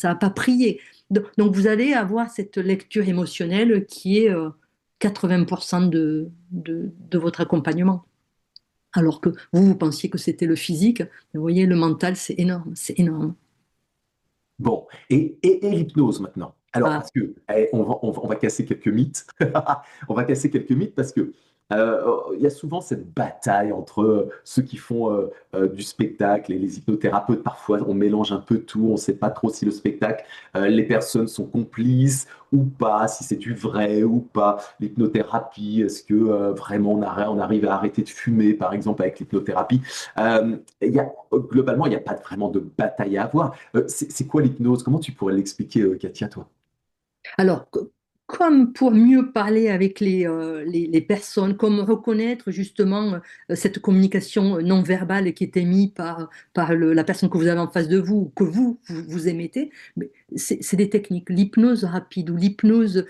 a pas prié. Donc, vous allez avoir cette lecture émotionnelle qui est 80% de votre accompagnement. Alors que vous pensiez que c'était le physique. Vous voyez, le mental, c'est énorme, c'est énorme. Bon, et l'hypnose maintenant. Alors, Ah, parce que on va casser quelques mythes. On va casser quelques mythes parce que il y a souvent cette bataille entre ceux qui font du spectacle et les hypnothérapeutes. Parfois, on mélange un peu tout. On ne sait pas trop si le spectacle, les personnes sont complices ou pas, si c'est du vrai ou pas. L'hypnothérapie, est-ce que vraiment on arrive à arrêter de fumer, par exemple, avec l'hypnothérapie? Globalement, il n'y a pas vraiment de bataille à avoir. C'est quoi l'hypnose? Comment tu pourrais l'expliquer, Katia, toi? alors, comme pour mieux parler avec les personnes, comme reconnaître justement cette communication non verbale qui est émise par la personne que vous avez en face de vous, que vous émettez, mais c'est des techniques. L'hypnose rapide ou l'hypnose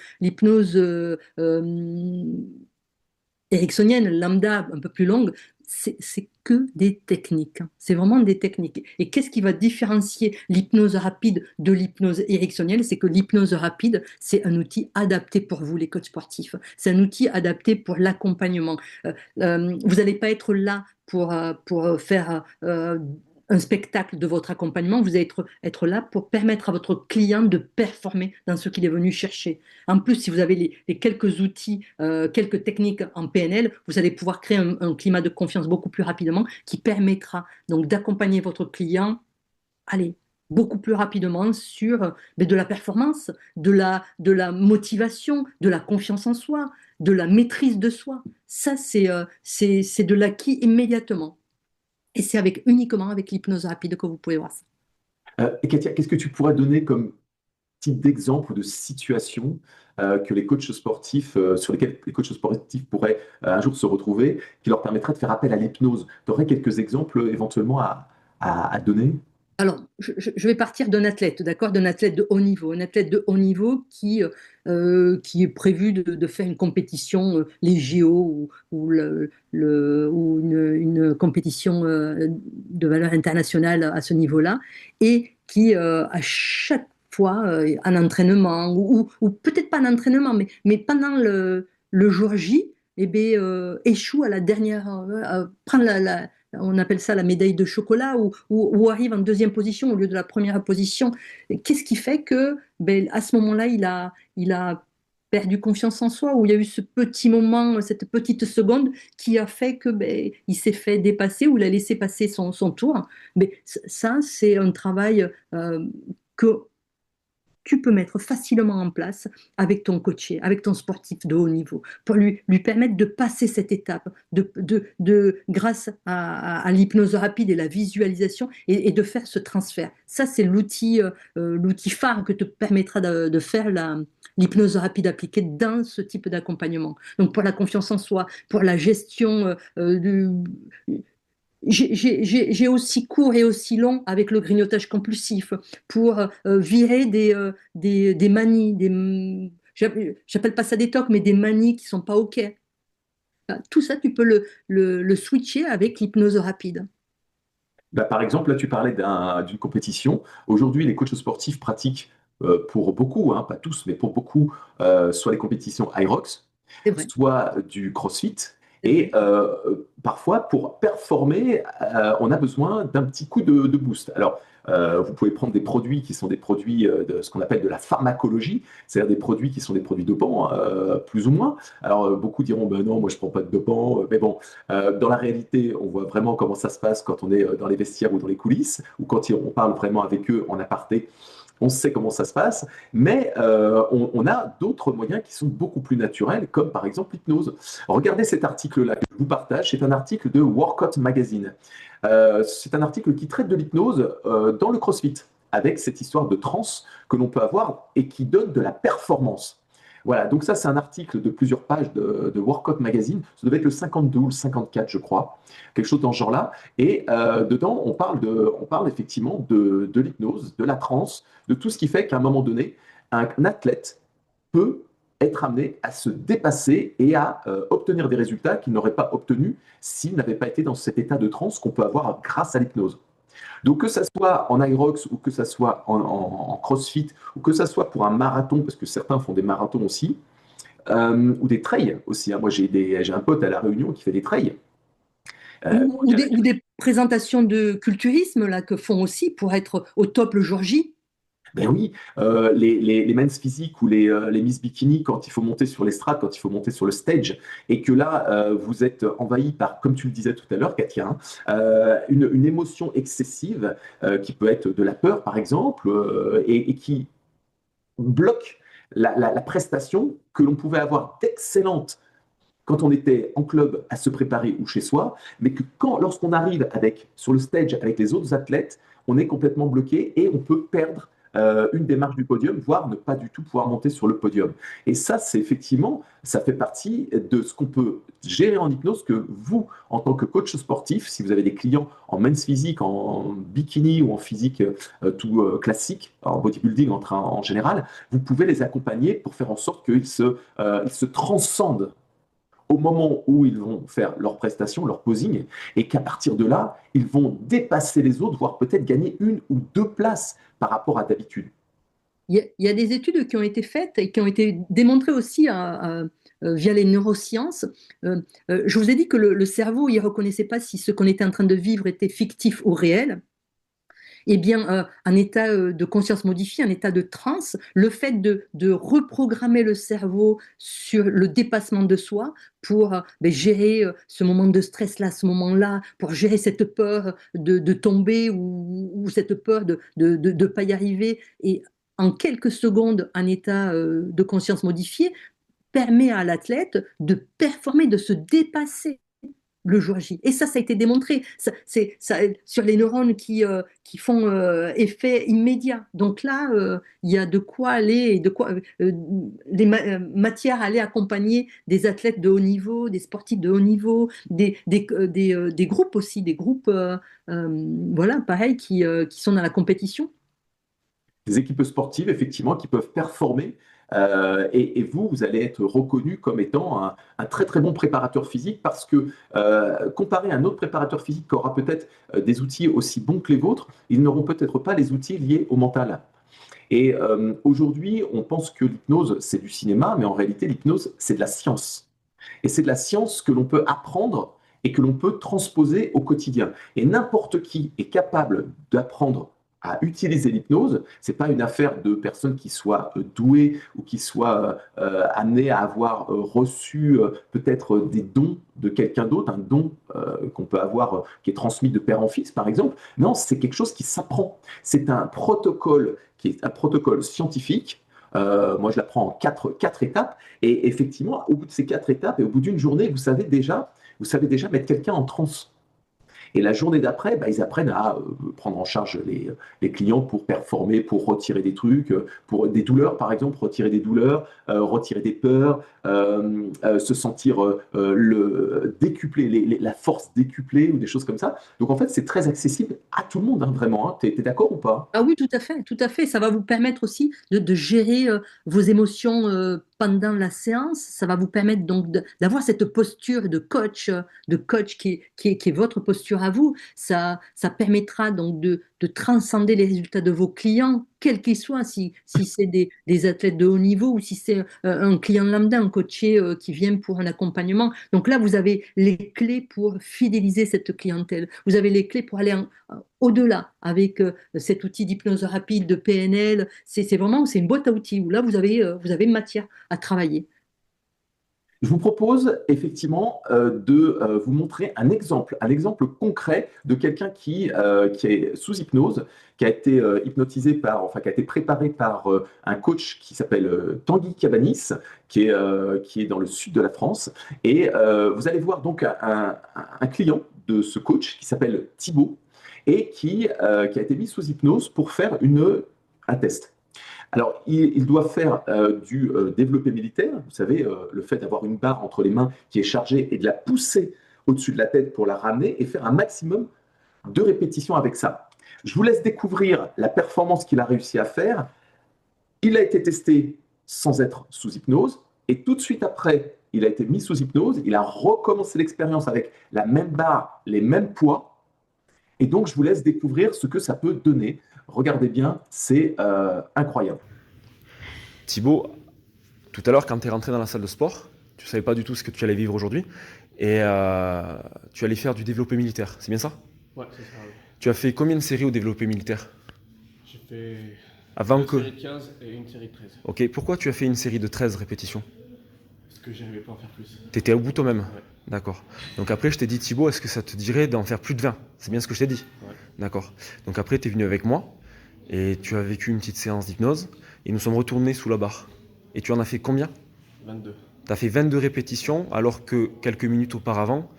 ericksonienne, lambda, un peu plus longue, c'est que des techniques. C'est vraiment des techniques. Et qu'est-ce qui va différencier l'hypnose rapide de l'hypnose ericksonienne? C'est que l'hypnose rapide, c'est un outil adapté pour vous, les coachs sportifs. C'est un outil adapté pour l'accompagnement. Vous n'allez pas être là pour faire un spectacle de votre accompagnement. Vous allez être là pour permettre à votre client de performer dans ce qu'il est venu chercher. En plus, si vous avez les quelques outils, quelques techniques en PNL, vous allez pouvoir créer un climat de confiance beaucoup plus rapidement qui permettra donc d'accompagner votre client, allez, beaucoup plus rapidement sur de la performance, de la motivation, de la confiance en soi, de la maîtrise de soi. Ça, c'est de l'acquis immédiatement. Et c'est uniquement avec l'hypnose rapide que vous pouvez voir ça. Et Katia, qu'est-ce que tu pourrais donner comme type d'exemple ou de situation que les coachs sportifs, sur lesquels les coachs sportifs pourraient un jour se retrouver, qui leur permettrait de faire appel à l'hypnose? Tu aurais quelques exemples éventuellement à donner? Alors, je vais partir d'un athlète, d'accord, d'un athlète de haut niveau, un athlète de haut niveau qui est prévu de faire une compétition, les JO ou une compétition de valeur internationale à ce niveau-là, et qui, à chaque fois, en entraînement, ou peut-être pas en entraînement, mais pendant le jour J, eh bien, échoue à la dernière, prend on appelle ça la médaille de chocolat, ou arrive en deuxième position au lieu de la première position. Qu'est-ce qui fait que, ben, à ce moment-là, il a perdu confiance en soi, ou il y a eu ce petit moment, cette petite seconde qui a fait que, ben, il s'est fait dépasser, ou il a laissé passer son tour. Mais ça, c'est un travail que tu peux mettre facilement en place avec ton coaché, avec ton sportif de haut niveau, pour lui permettre de passer cette étape, grâce à l'hypnose rapide et la visualisation, et de faire ce transfert. Ça, c'est l'outil phare que te permettra de faire l'hypnose rapide appliquée dans ce type d'accompagnement. Donc, pour la confiance en soi, pour la gestion j'ai aussi court et aussi long avec le grignotage compulsif pour virer des manies, j'appelle pas ça des tocs, mais des manies qui sont pas OK. Tout ça, tu peux le switcher avec l'hypnose rapide. Bah, par exemple, là, tu parlais d'une compétition. Aujourd'hui, les coachs sportifs pratiquent pour beaucoup, hein, pas tous, mais pour beaucoup, soit les compétitions Hyrox, C'est vrai, soit du CrossFit. c'est Et vrai. parfois, pour performer, on a besoin d'un petit coup de boost. Alors, vous pouvez prendre des produits qui sont des produits de ce qu'on appelle de la pharmacologie, c'est-à-dire des produits qui sont des produits dopants, plus ou moins. Alors, beaucoup diront, ben non, moi je prends pas de dopants. Mais bon, dans la réalité, on voit vraiment comment ça se passe quand on est dans les vestiaires ou dans les coulisses, ou quand on parle vraiment avec eux en aparté. On sait comment ça se passe, mais on a d'autres moyens qui sont beaucoup plus naturels, comme par exemple l'hypnose. Regardez cet article-là que je vous partage, c'est un article de Workout Magazine. C'est un article qui traite de l'hypnose dans le CrossFit, avec cette histoire de transe que l'on peut avoir et qui donne de la performance. Voilà, donc ça c'est un article de plusieurs pages de Workout Magazine, ça devait être le 52 ou le 54 je crois, quelque chose dans ce genre-là, et dedans on parle effectivement de l'hypnose, de la transe, de tout ce qui fait qu'à un moment donné, un athlète peut être amené à se dépasser et à obtenir des résultats qu'il n'aurait pas obtenus s'il n'avait pas été dans cet état de transe qu'on peut avoir grâce à l'hypnose. Donc que ça soit en Irox ou que ça soit en CrossFit ou que ça soit pour un marathon, parce que certains font des marathons aussi, ou des trails aussi, hein. Moi j'ai un pote à La Réunion qui fait des trails. Ou des présentations de culturisme là, que font aussi pour être au top le jour J. Ben oui, les men's physiques ou les Miss Bikini, quand il faut monter sur l'estrade, quand il faut monter sur le stage, et que là, vous êtes envahi par, comme tu le disais tout à l'heure, Katia, hein, une émotion excessive qui peut être de la peur, par exemple, et qui bloque la prestation que l'on pouvait avoir d'excellente quand on était en club à se préparer ou chez soi, mais que lorsqu'on arrive sur le stage avec les autres athlètes, on est complètement bloqué et on peut perdre une démarche du podium, voire ne pas du tout pouvoir monter sur le podium. Et ça, c'est effectivement, ça fait partie de ce qu'on peut gérer en hypnose, que vous, en tant que coach sportif, si vous avez des clients en men's physique, en bikini ou en physique tout classique, en bodybuilding en général, vous pouvez les accompagner pour faire en sorte ils se transcendent au moment où ils vont faire leur prestation, leur posing, et qu'à partir de là, ils vont dépasser les autres, voire peut-être gagner une ou deux places par rapport à d'habitude. Il y a des études qui ont été faites et qui ont été démontrées aussi via les neurosciences. Je vous ai dit que le cerveau, il ne reconnaissait pas si ce qu'on était en train de vivre était fictif ou réel. Eh bien, un état de conscience modifié, un état de transe, le fait de reprogrammer le cerveau sur le dépassement de soi pour gérer ce moment de stress-là, ce moment-là, pour gérer cette peur de tomber ou cette peur de ne pas y arriver. Et en quelques secondes, un état de conscience modifié permet à l'athlète de performer, de se dépasser le jour J. Et ça a été démontré sur les neurones qui font effet immédiat. Donc là, il y a de quoi aller et de quoi matières à aller accompagner des athlètes de haut niveau, des sportifs de haut niveau, des groupes aussi, des groupes voilà, pareil, qui sont dans la compétition. Des équipes sportives, effectivement, qui peuvent performer. Et vous, vous allez être reconnu comme étant un très très bon préparateur physique parce que comparé à un autre préparateur physique qui aura peut-être des outils aussi bons que les vôtres, ils n'auront peut-être pas les outils liés au mental. Et aujourd'hui, on pense que l'hypnose, c'est du cinéma, mais en réalité, l'hypnose, c'est de la science. Et c'est de la science que l'on peut apprendre et que l'on peut transposer au quotidien. Et n'importe qui est capable d'apprendre à utiliser l'hypnose. C'est pas une affaire de personnes qui soient douées ou qui soient amenées à avoir reçu peut-être des dons de quelqu'un d'autre, un don qu'on peut avoir qui est transmis de père en fils, par exemple. Non, c'est quelque chose qui s'apprend. C'est un protocole qui est un protocole scientifique. Moi, je l'apprends en quatre étapes. Et effectivement, au bout de ces quatre étapes et au bout d'une journée, vous savez déjà mettre quelqu'un en transe. Et la journée d'après, bah, ils apprennent à prendre en charge les clients pour performer, pour retirer des trucs, pour des douleurs, par exemple, retirer des douleurs, retirer des peurs, se sentir décupler, la force décuplée ou des choses comme ça. Donc en fait, c'est très accessible à tout le monde, hein, vraiment. Hein. T'es d'accord ou pas? Ah oui, tout à fait, tout à fait. Ça va vous permettre aussi de gérer vos émotions pendant la séance. Ça va vous permettre donc d'avoir cette posture de coach qui est votre posture à vous. Ça permettra donc de transcender les résultats de vos clients, quels qu'ils soient, si c'est des athlètes de haut niveau ou si c'est un client lambda, un coaché qui vient pour un accompagnement. Donc là, vous avez les clés pour fidéliser cette clientèle. Vous avez les clés pour aller au-delà avec cet outil d'hypnose rapide de PNL. C'est une boîte à outils où là, vous avez matière à travailler. Je vous propose effectivement de vous montrer un exemple concret de quelqu'un qui est sous hypnose, qui a été hypnotisé enfin, qui a été préparé par un coach qui s'appelle Tanguy Cabanis, qui est dans le sud de la France. Et vous allez voir donc un client de ce coach qui s'appelle Thibaut et qui a été mis sous hypnose pour faire un test. Alors, il doit faire du développé militaire, vous savez, le fait d'avoir une barre entre les mains qui est chargée et de la pousser au-dessus de la tête pour la ramener et faire un maximum de répétitions avec ça. Je vous laisse découvrir la performance qu'il a réussi à faire. Il a été testé sans être sous hypnose et tout de suite après, il a été mis sous hypnose. Il a recommencé l'expérience avec la même barre, les mêmes poids. Et donc, je vous laisse découvrir ce que ça peut donner. Regardez bien, c'est incroyable. Thibaut, tout à l'heure, quand tu es rentré dans la salle de sport, tu ne savais pas du tout ce que tu allais vivre aujourd'hui et tu allais faire du développé militaire, c'est bien ça? Ouais, c'est ça. Ouais. Tu as fait combien de séries au développé militaire? J'ai fait Avant une que... série de 15 et une série de 13. Ok, pourquoi tu as fait une série de 13 répétitions? Parce que j'arrivais pas à en faire plus. Tu étais au bout toi-même? Ouais. D'accord. Donc après, je t'ai dit, Thibaut, est-ce que ça te dirait d'en faire plus de 20? C'est bien ce que je t'ai dit? Ouais. D'accord. Donc après, tu es venu avec moi et tu as vécu une petite séance d'hypnose et nous sommes retournés sous la barre. Et tu en as fait combien? 22. Tu as fait 22 répétitions alors que quelques minutes auparavant,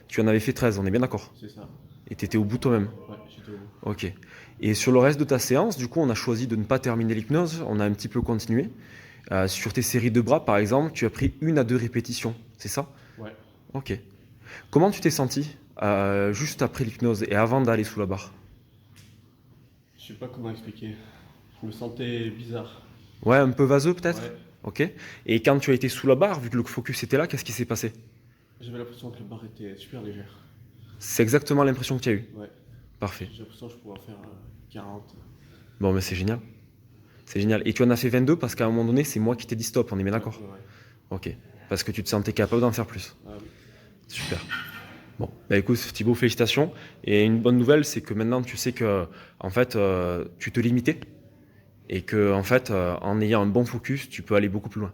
tu en avais fait 13, on est bien d'accord? C'est ça. Et tu étais au bout toi-même. Ouais, j'étais tout au bout. Ok. Et sur le reste de ta séance, du coup, on a choisi de ne pas terminer l'hypnose, on a un petit peu continué. Sur tes séries de bras, par exemple, tu as pris 1 à 2 répétitions, c'est ça? Ouais. Ok. Comment tu t'es senti juste après l'hypnose et avant d'aller sous la barre? Je sais pas comment expliquer. Je me sentais bizarre. Ouais, un peu vaseux peut-être? Ouais. Ok. Et quand tu as été sous la barre, vu que le focus était là, qu'est-ce qui s'est passé? J'avais l'impression que la barre était super légère. C'est exactement l'impression que tu as eue. Ouais. Parfait. J'ai l'impression que je pouvais en faire 40. Bon, mais c'est génial. C'est génial. Et tu en as fait 22 parce qu'à un moment donné, c'est moi qui t'ai dit stop, on est bien d'accord? Ouais. Ok. Parce que tu te sentais capable d'en faire plus. Ah oui. Super. Bon, bah écoute Thibaut, félicitations. Et une bonne nouvelle, c'est que maintenant tu sais que en fait tu te limitais et que en fait en ayant un bon focus, tu peux aller beaucoup plus loin.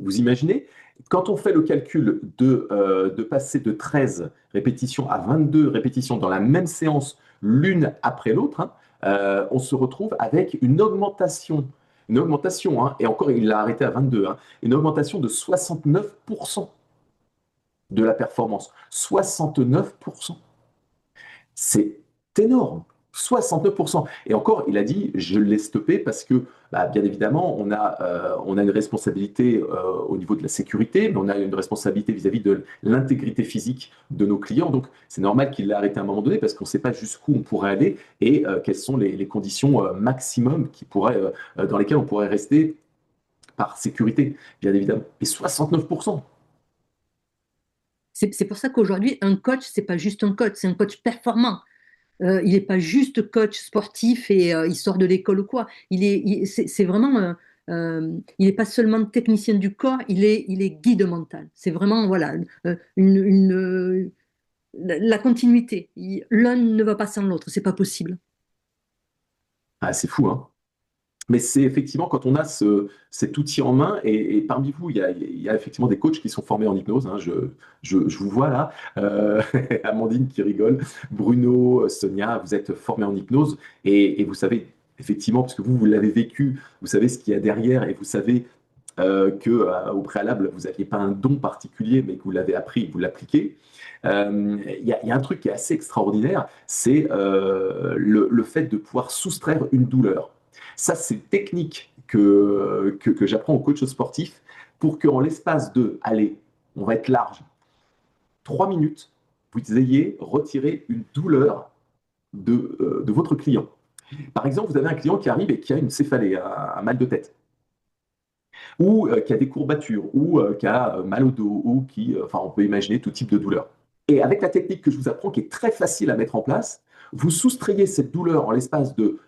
Vous imaginez, quand on fait le calcul de passer de 13 répétitions à 22 répétitions dans la même séance, l'une après l'autre, hein, on se retrouve avec une augmentation, hein, et encore il l'a arrêté à 22, hein, une augmentation de 69% de la performance. 69%. C'est énorme. 69%. Et encore, il a dit, je l'ai stoppé parce que, bah, bien évidemment, on a une responsabilité au niveau de la sécurité, mais on a une responsabilité vis-à-vis de l'intégrité physique de nos clients. Donc, c'est normal qu'il l'ait arrêté à un moment donné parce qu'on ne sait pas jusqu'où on pourrait aller et quelles sont les conditions maximum dans lesquelles on pourrait rester par sécurité, bien évidemment. Et 69%. C'est pour ça qu'aujourd'hui, un coach, c'est pas juste un coach, c'est un coach performant. Il n'est pas juste coach sportif et il sort de l'école ou quoi. C'est vraiment, il n'est pas seulement technicien du corps, il est guide mental. C'est vraiment, voilà, la continuité. L'un ne va pas sans l'autre, c'est pas possible. Ah, c'est fou, hein. Mais c'est effectivement quand on a cet outil en main, et parmi vous, il y a effectivement des coachs qui sont formés en hypnose, hein, je vous vois là. Amandine qui rigole, Bruno, Sonia, vous êtes formés en hypnose, et vous savez, effectivement, parce que vous l'avez vécu, vous savez ce qu'il y a derrière, et vous savez au préalable, vous n'aviez pas un don particulier, mais que vous l'avez appris, vous l'appliquez. Il y a un truc qui est assez extraordinaire, c'est le fait de pouvoir soustraire une douleur. Ça, c'est une technique que j'apprends aux coachs sportifs pour qu'en l'espace de, allez, on va être large, 3 minutes, vous ayez retiré une douleur de votre client. Par exemple, vous avez un client qui arrive et qui a une céphalée, un mal de tête, ou qui a des courbatures, ou qui a mal au dos, ou enfin, on peut imaginer tout type de douleur. Et avec la technique que je vous apprends, qui est très facile à mettre en place, vous soustrayez cette douleur en l'espace de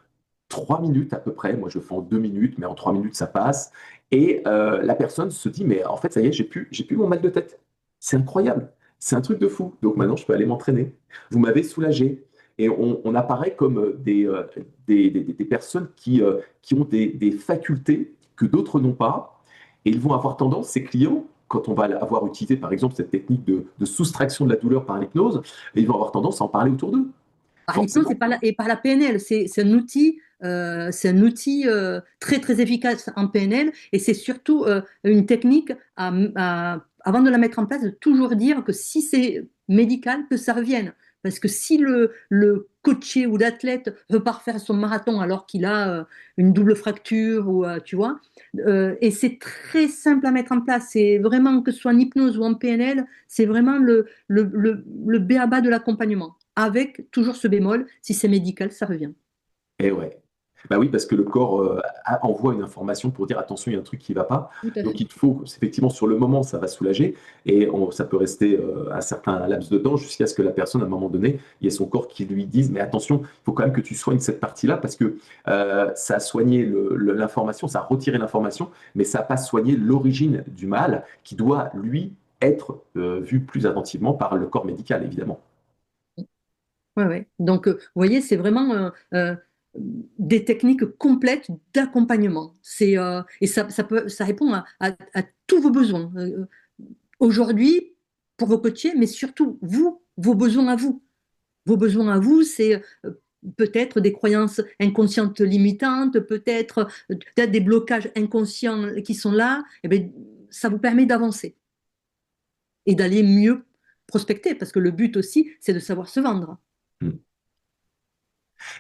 3 minutes à peu près. Moi, je fais en 2 minutes, mais en 3 minutes, ça passe. Et la personne se dit, mais en fait, ça y est, j'ai plus mon mal de tête. C'est incroyable. C'est un truc de fou. Donc maintenant, je peux aller m'entraîner. Vous m'avez soulagé. Et on apparaît comme des personnes qui ont des facultés que d'autres n'ont pas. Et ils vont avoir tendance, ces clients, quand on va avoir utilisé par exemple cette technique de soustraction de la douleur par l'hypnose, ils vont avoir tendance à en parler autour d'eux. Par l'hypnose Forcément. et par la PNL, c'est un outil très très efficace en PNL et c'est surtout une technique avant de la mettre en place, de toujours dire que si c'est médical, que ça revienne. Parce que si le coaché ou l'athlète repart faire son marathon alors qu'il a une double fracture ou tu vois, et c'est très simple à mettre en place. C'est vraiment que ce soit en hypnose ou en PNL, c'est vraiment le b.a.-ba de l'accompagnement. Avec toujours ce bémol, si c'est médical, ça revient. Et ouais. Bah oui, parce que le corps envoie une information pour dire attention, il y a un truc qui ne va pas. Tout à Donc fait. il faut, effectivement, sur le moment, ça va soulager et ça peut rester un certain laps de temps jusqu'à ce que la personne, à un moment donné, il y ait son corps qui lui dise mais attention, il faut quand même que tu soignes cette partie-là parce que ça a soigné l'information, ça a retiré l'information, mais ça n'a pas soigné l'origine du mal qui doit, lui, être vu plus attentivement par le corps médical, évidemment. Ouais, ouais. Donc, vous voyez, c'est vraiment des techniques complètes d'accompagnement. Et ça répond à tous vos besoins. Aujourd'hui, pour vos coachés, mais surtout vous, vos besoins à vous. Vos besoins à vous, c'est peut-être des croyances inconscientes limitantes, peut-être des blocages inconscients qui sont là. Eh bien, ça vous permet d'avancer et d'aller mieux prospecter, parce que le but aussi, c'est de savoir se vendre. Mm.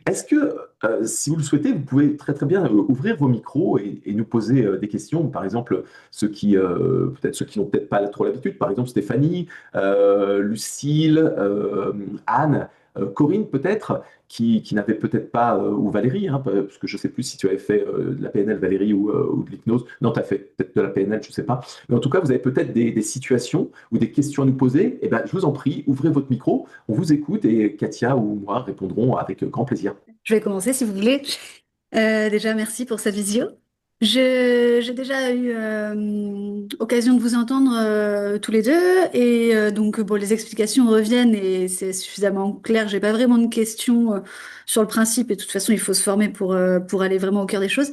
Est-ce que, si vous le souhaitez, vous pouvez très très bien ouvrir vos micros et nous poser des questions. Par exemple, peut-être ceux qui n'ont peut-être pas trop l'habitude, par exemple Stéphanie, Lucille, Anne, Corinne peut-être, qui n'avaient peut-être pas, ou Valérie, hein, parce que je ne sais plus si tu avais fait de la PNL, Valérie, ou de l'hypnose. Non, tu as fait peut-être de la PNL, je ne sais pas. Mais en tout cas, vous avez peut-être des situations ou des questions à nous poser. Eh ben, je vous en prie, ouvrez votre micro, on vous écoute et Katia ou moi répondrons avec grand plaisir. Je vais commencer si vous voulez. Déjà, merci pour cette visio. J'ai déjà eu occasion de vous entendre tous les deux et donc bon, les explications reviennent et c'est suffisamment clair. J'ai pas vraiment de questions sur le principe et de toute façon, il faut se former pour aller vraiment au cœur des choses.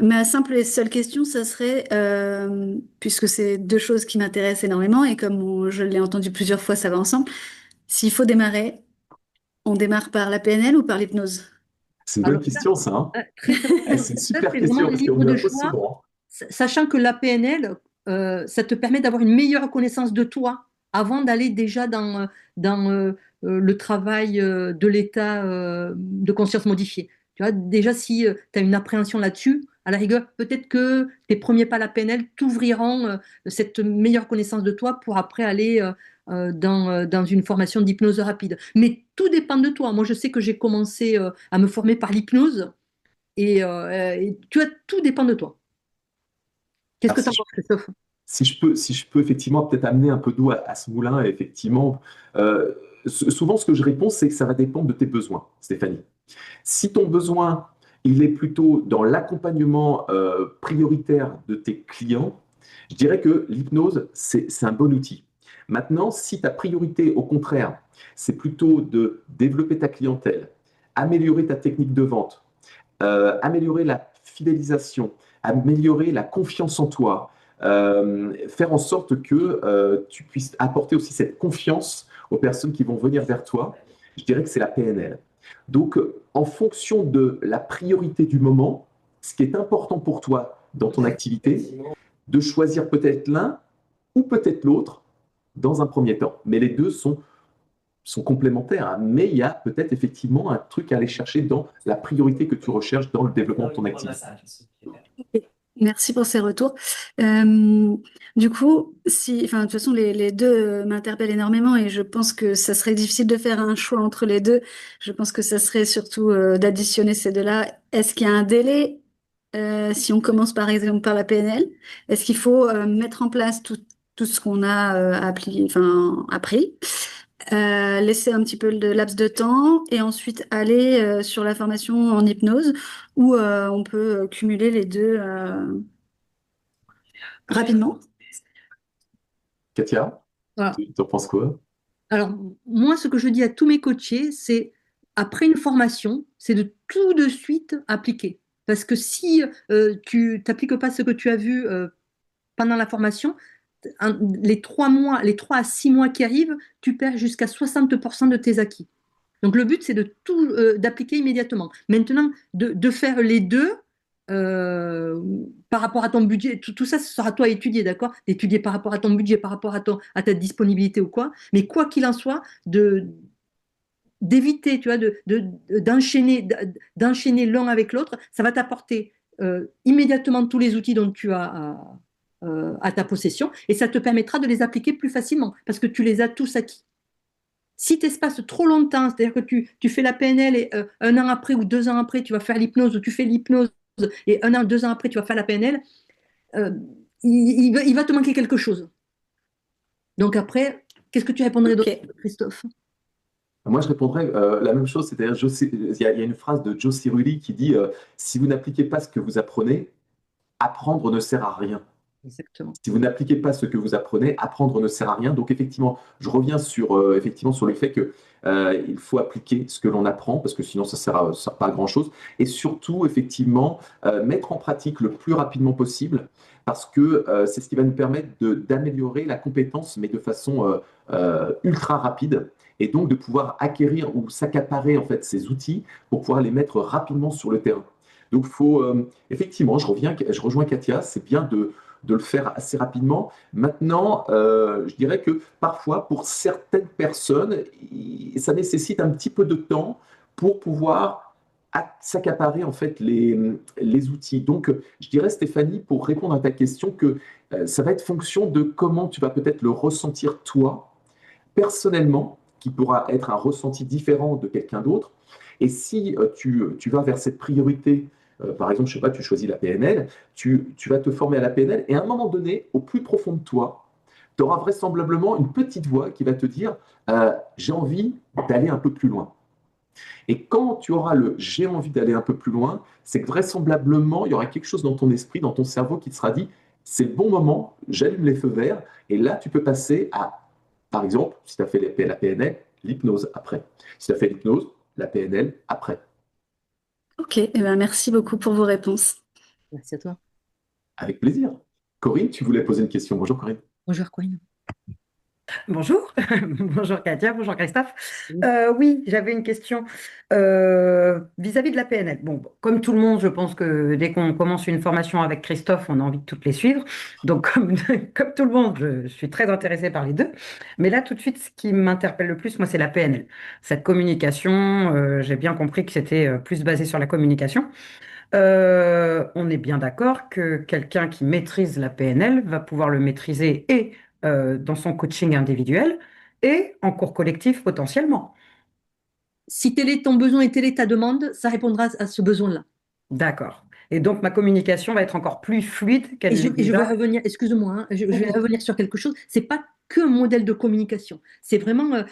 Ma simple et seule question, ça serait, puisque c'est deux choses qui m'intéressent énormément et comme je l'ai entendu plusieurs fois, ça va ensemble. S'il faut démarrer, on démarre par la PNL ou par l'hypnose? C'est une bonne Alors, question, ça. Hein. très, très Eh, c'est une ça, super c'est vraiment question parce qu'on libre me de la pose choix, souvent. sachant que la PNL, ça te permet d'avoir une meilleure connaissance de toi avant d'aller déjà dans le travail de l'état de conscience modifié. Tu vois, déjà, si tu as une appréhension là-dessus, à la rigueur, peut-être que tes premiers pas à la PNL t'ouvriront cette meilleure connaissance de toi pour après aller dans une formation d'hypnose rapide. Mais tout dépend de toi. Moi, je sais que j'ai commencé à me former par l'hypnose et tu vois, tout dépend de toi. Qu'est-ce Alors, que tu en penses, Christophe? si je peux effectivement peut-être amener un peu d'eau à ce moulin, effectivement, souvent ce que je réponds, c'est que ça va dépendre de tes besoins, Stéphanie. Si ton besoin, il est plutôt dans l'accompagnement prioritaire de tes clients, je dirais que l'hypnose, c'est un bon outil. Maintenant, si ta priorité, au contraire, c'est plutôt de développer ta clientèle, améliorer ta technique de vente, améliorer la fidélisation, améliorer la confiance en toi, faire en sorte que tu puisses apporter aussi cette confiance aux personnes qui vont venir vers toi, je dirais que c'est la PNL. Donc, en fonction de la priorité du moment, ce qui est important pour toi dans ton activité, de choisir peut-être l'un ou peut-être l'autre dans un premier temps. Mais les deux sont complémentaires, hein. Mais il y a peut-être effectivement un truc à aller chercher dans la priorité que tu recherches dans le développement de ton activité. Merci pour ces retours. Euh, du coup, enfin, de toute façon, les deux m'interpellent énormément et je pense que ça serait difficile de faire un choix entre les deux. Je pense que ça serait surtout d'additionner ces deux-là. Est-ce qu'il y a un délai si on commence par exemple par la PNL? Est-ce qu'il faut mettre en place tout ce qu'on a appris? Laisser un petit peu de laps de temps et ensuite aller sur la formation en hypnose où on peut cumuler les deux rapidement. Katia, Voilà. tu en penses quoi? Alors, moi, ce que je dis à tous mes coachés, c'est après une formation, c'est de tout de suite appliquer. Parce que si tu n'appliques pas ce que tu as vu pendant la formation, les 3 mois, les 3 à 6 mois qui arrivent, tu perds jusqu'à 60% de tes acquis. Donc le but, c'est de tout d'appliquer immédiatement. Maintenant, de faire les deux par rapport à ton budget, tout ça, ce sera à toi à étudier, d'accord? D'étudier par rapport à ton budget, par rapport à ta disponibilité ou quoi. Mais quoi qu'il en soit, d'éviter, tu vois, d'enchaîner l'un avec l'autre, ça va t'apporter immédiatement tous les outils dont tu as à ta possession et ça te permettra de les appliquer plus facilement parce que tu les as tous acquis. Si tu espaces trop longtemps, c'est-à-dire que tu fais la PNL et 1 an après ou 2 ans après, tu vas faire l'hypnose ou tu fais l'hypnose et 1 an, 2 ans après, tu vas faire la PNL, euh, il va te manquer quelque chose. Donc après, qu'est-ce que tu répondrais d'autre, Christophe? Moi, je répondrais la même chose, c'est-à-dire, il y a une phrase de Joe Cirulli qui dit si vous n'appliquez pas ce que vous apprenez, apprendre ne sert à rien. Exactement. Si vous n'appliquez pas ce que vous apprenez, apprendre ne sert à rien. Donc, effectivement, je reviens effectivement, sur le fait que il faut appliquer ce que l'on apprend, parce que sinon, ça ne sert pas à grand-chose. Et surtout, effectivement, mettre en pratique le plus rapidement possible, parce que c'est ce qui va nous permettre d'améliorer la compétence, mais de façon ultra rapide, et donc de pouvoir acquérir ou s'accaparer en fait ces outils pour pouvoir les mettre rapidement sur le terrain. Donc, effectivement, je rejoins Katia, c'est bien de le faire assez rapidement. Maintenant, je dirais que parfois, pour certaines personnes, ça nécessite un petit peu de temps pour pouvoir s'accaparer en fait les outils. Donc, je dirais, Stéphanie, pour répondre à ta question, que ça va être fonction de comment tu vas peut-être le ressentir toi, personnellement, qui pourra être un ressenti différent de quelqu'un d'autre. Et si tu vas vers cette priorité, par exemple, je sais pas, tu choisis la PNL, tu vas te former à la PNL, et à un moment donné, au plus profond de toi, tu auras vraisemblablement une petite voix qui va te dire j'ai envie d'aller un peu plus loin. Et quand tu auras le j'ai envie d'aller un peu plus loin, c'est que vraisemblablement, il y aura quelque chose dans ton esprit, dans ton cerveau qui te sera dit c'est le bon moment, j'allume les feux verts, et là, tu peux passer à, par exemple, si tu as fait la PNL, l'hypnose après. Si tu as fait l'hypnose, la PNL après. Ok, eh ben, merci beaucoup pour vos réponses. Merci à toi. Avec plaisir. Corinne, tu voulais poser une question. Bonjour Corinne. Bonjour, Corinne. Bonjour, bonjour Katia, bonjour Christophe. Oui. Oui, j'avais une question vis-à-vis de la PNL. Bon, comme tout le monde, je pense que dès qu'on commence une formation avec Christophe, on a envie de toutes les suivre. Donc, comme tout le monde, je suis très intéressée par les deux. Mais là, tout de suite, ce qui m'interpelle le plus, moi, c'est la PNL. Cette communication, j'ai bien compris que c'était plus basé sur la communication. On est bien d'accord que quelqu'un qui maîtrise la PNL va pouvoir le maîtriser et dans son coaching individuel et en cours collectif potentiellement. Si tel est ton besoin et telle est ta demande, ça répondra à ce besoin-là. D'accord. Et donc ma communication va être encore plus fluide qu'elle l'est Je veux déjà. revenir, excuse-moi, hein, je vais Mhm. revenir sur quelque chose. C'est pas que un modèle de communication. C'est vraiment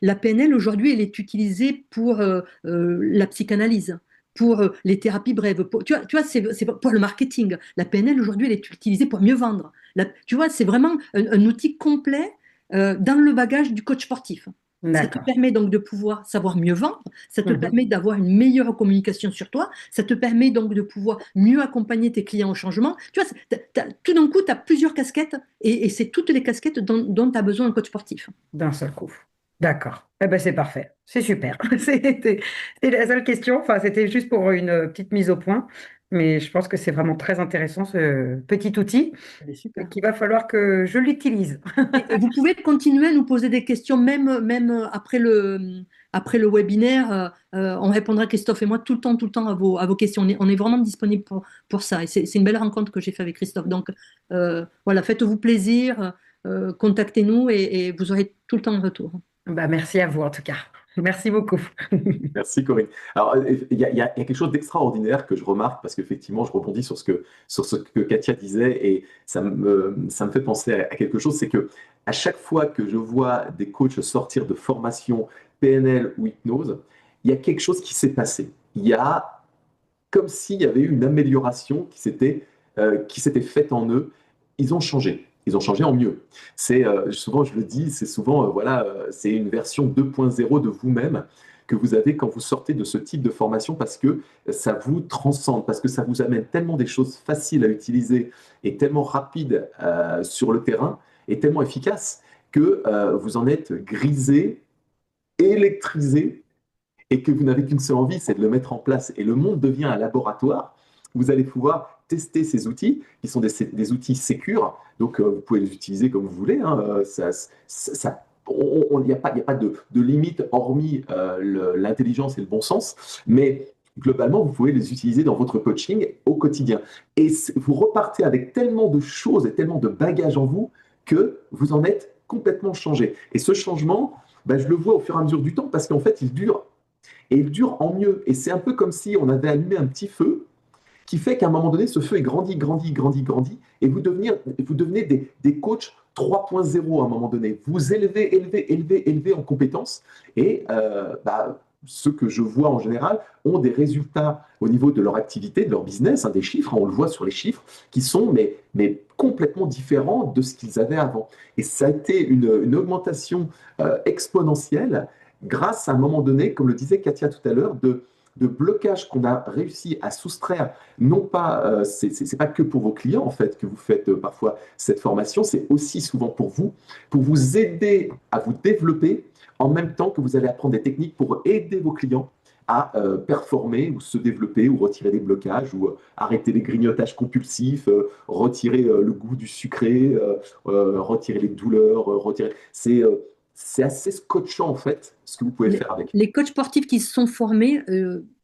la PNL aujourd'hui, elle est utilisée pour la psychanalyse, pour les thérapies brèves. Tu vois, c'est pour le marketing. La PNL aujourd'hui, elle est utilisée pour mieux vendre. Tu vois, c'est vraiment un outil complet dans le bagage du coach sportif. Ça te D'accord. permet donc de pouvoir savoir mieux vendre, ça te Mhm. permet d'avoir une meilleure communication sur toi, ça te permet donc de pouvoir mieux accompagner tes clients au changement. Tu vois, tout d'un coup, tu as plusieurs casquettes et c'est toutes les casquettes dont tu as besoin un coach sportif. D'un seul coup. D'accord. Eh ben c'est parfait. C'est super. C'est la seule question. Enfin, c'était juste pour une petite mise au point. Mais je pense que c'est vraiment très intéressant ce petit outil C'est et super. qu'il va falloir que je l'utilise. Et vous pouvez continuer à nous poser des questions, même après le webinaire. On répondra, Christophe et moi, tout le temps à vos questions. On est vraiment disponible pour ça. Et c'est une belle rencontre que j'ai fait avec Christophe. Donc, voilà, faites-vous plaisir, contactez-nous et vous aurez tout le temps un retour. Bah, merci à vous en tout cas. Merci beaucoup. Merci Corinne. Alors, il y a quelque chose d'extraordinaire que je remarque parce qu'effectivement, je rebondis sur ce que Katia disait et ça me fait penser à quelque chose, c'est que à chaque fois que je vois des coachs sortir de formation PNL ou hypnose, il y a quelque chose qui s'est passé. Il y a comme s'il y avait eu une amélioration qui s'était faite en eux. Ils ont changé. Ils ont changé en mieux. C'est souvent, je le dis, c'est souvent, voilà, c'est une version 2.0 de vous-même que vous avez quand vous sortez de ce type de formation parce que ça vous transcende, parce que ça vous amène tellement des choses faciles à utiliser et tellement rapides sur le terrain et tellement efficaces que vous en êtes grisé, électrisé et que vous n'avez qu'une seule envie, c'est de le mettre en place. Et le monde devient un laboratoire. Vous allez pouvoir tester ces outils, qui sont des outils sécures. Donc, vous pouvez les utiliser comme vous voulez. Hein. Il n'y a pas de limite hormis l'intelligence et le bon sens. Mais globalement, vous pouvez les utiliser dans votre coaching au quotidien. Et vous repartez avec tellement de choses et tellement de bagages en vous que vous en êtes complètement changé. Et ce changement, ben, je le vois au fur et à mesure du temps parce qu'en fait, il dure et il dure en mieux. Et c'est un peu comme si on avait allumé un petit feu qui fait qu'à un moment donné, ce feu est grandi, grandi, grandi, grandi, et vous devenez des coachs 3.0 à un moment donné. Vous élevez, élevez, élevez, élevez en compétences, et ceux que je vois en général ont des résultats au niveau de leur activité, de leur business, hein, des chiffres, hein, on le voit sur les chiffres, qui sont mais complètement différents de ce qu'ils avaient avant. Et ça a été une augmentation exponentielle grâce à un moment donné, comme le disait Katia tout à l'heure, de blocage qu'on a réussi à soustraire. Non pas, c'est pas que pour vos clients en fait que vous faites parfois cette formation, c'est aussi souvent pour vous aider à vous développer en même temps que vous allez apprendre des techniques pour aider vos clients à performer ou se développer ou retirer des blocages ou arrêter les grignotages compulsifs, retirer le goût du sucré, retirer les douleurs, retirer. c'est assez scotchant en fait ce que vous pouvez faire avec. Les coachs sportifs qui se sont formés,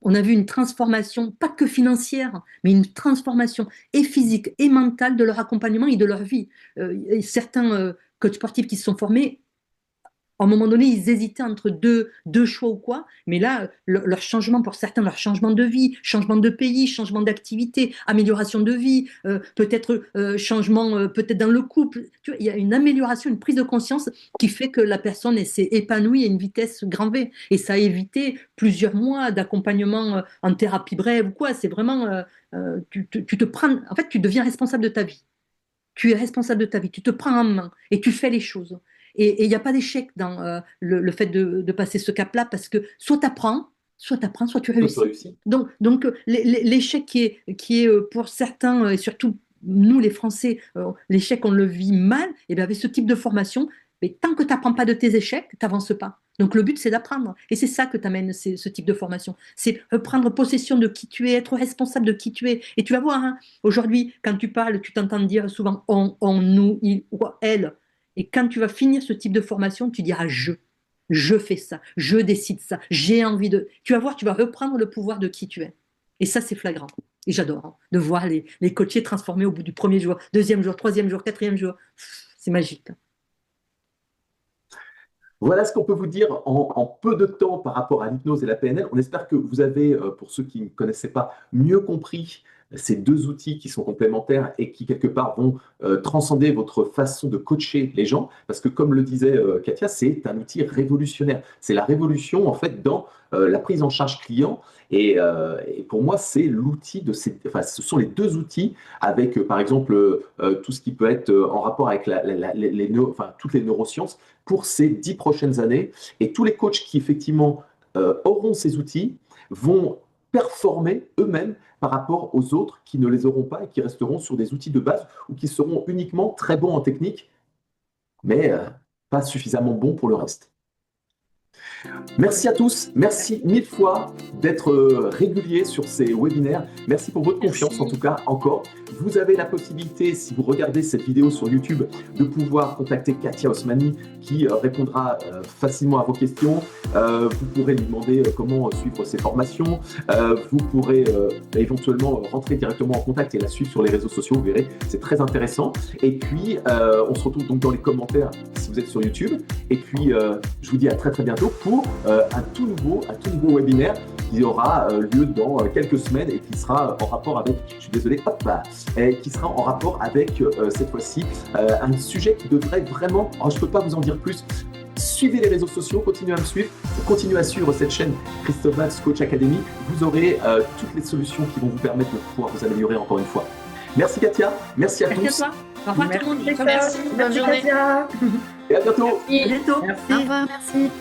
on a vu une transformation, pas que financière, mais une transformation et physique et mentale de leur accompagnement et de leur vie. Et certains coachs sportifs qui se sont formés, à un moment donné, ils hésitaient entre deux choix ou quoi, mais là, leur changement, pour certains, leur changement de vie, changement de pays, changement d'activité, amélioration de vie, peut-être changement peut-être dans le couple. Tu vois, il y a une amélioration, une prise de conscience qui fait que la personne s'est épanouie à une vitesse grand V. Et ça a évité plusieurs mois d'accompagnement en thérapie brève ou quoi. C'est vraiment, tu te prends, en fait, tu deviens responsable de ta vie. Tu es responsable de ta vie, tu te prends en main et tu fais les choses. Et il n'y a pas d'échec dans le fait de passer ce cap-là parce que soit tu apprends, soit tu réussis. Donc l'échec qui est pour certains, et surtout nous les Français, l'échec on le vit mal, et bien avec ce type de formation, mais tant que tu n'apprends pas de tes échecs, tu n'avances pas. Donc le but c'est d'apprendre. Et c'est ça que t'amène ce type de formation. C'est prendre possession de qui tu es, être responsable de qui tu es. Et tu vas voir, hein, aujourd'hui, quand tu parles, tu t'entends dire souvent on, nous, il ou elle. Et quand tu vas finir ce type de formation, tu diras je fais ça, je décide ça, j'ai envie de. Tu vas voir, tu vas reprendre le pouvoir de qui tu es. Et ça, c'est flagrant. Et j'adore hein, de voir les coachés transformés au bout du premier jour, deuxième jour, troisième jour, quatrième jour. C'est magique. Voilà ce qu'on peut vous dire en peu de temps par rapport à l'hypnose et la PNL. On espère que vous avez, pour ceux qui ne connaissaient pas, mieux compris ces deux outils qui sont complémentaires et qui, quelque part, vont transcender votre façon de coacher les gens. Parce que, comme le disait Katia, c'est un outil révolutionnaire. C'est la révolution, en fait, dans la prise en charge client. Et pour moi, c'est l'outil de ces. Enfin, ce sont les deux outils avec, par exemple, tout ce qui peut être en rapport avec toutes les neurosciences pour ces 10 prochaines années. Et tous les coachs qui, effectivement, auront ces outils vont performer eux-mêmes par rapport aux autres qui ne les auront pas et qui resteront sur des outils de base ou qui seront uniquement très bons en technique, mais pas suffisamment bons pour le reste. Merci à tous, merci mille fois d'être réguliers sur ces webinaires. Merci pour votre confiance en tout cas encore. Vous avez la possibilité, si vous regardez cette vidéo sur YouTube, de pouvoir contacter Katia Osmani qui répondra facilement à vos questions. Vous pourrez lui demander comment suivre ses formations. Vous pourrez éventuellement rentrer directement en contact et la suivre sur les réseaux sociaux, vous verrez, c'est très intéressant. Et puis, on se retrouve donc dans les commentaires si vous êtes sur YouTube. Et puis, je vous dis à très très bientôt pour un tout nouveau webinaire qui aura lieu dans quelques semaines et qui sera en rapport avec, je suis désolé, qui sera en rapport avec cette fois-ci un sujet qui devrait vraiment, je ne peux pas vous en dire plus. Suivez les réseaux sociaux, continuez à me suivre, continuez à suivre cette chaîne Christophe Valls Coach Academy. Vous aurez toutes les solutions qui vont vous permettre de pouvoir vous améliorer encore une fois. Merci Katia, merci à tous. Merci à toi. Au revoir tout le monde. Merci, bonne journée. Katia. Et à bientôt. Merci. À bientôt. Merci. Au revoir, merci.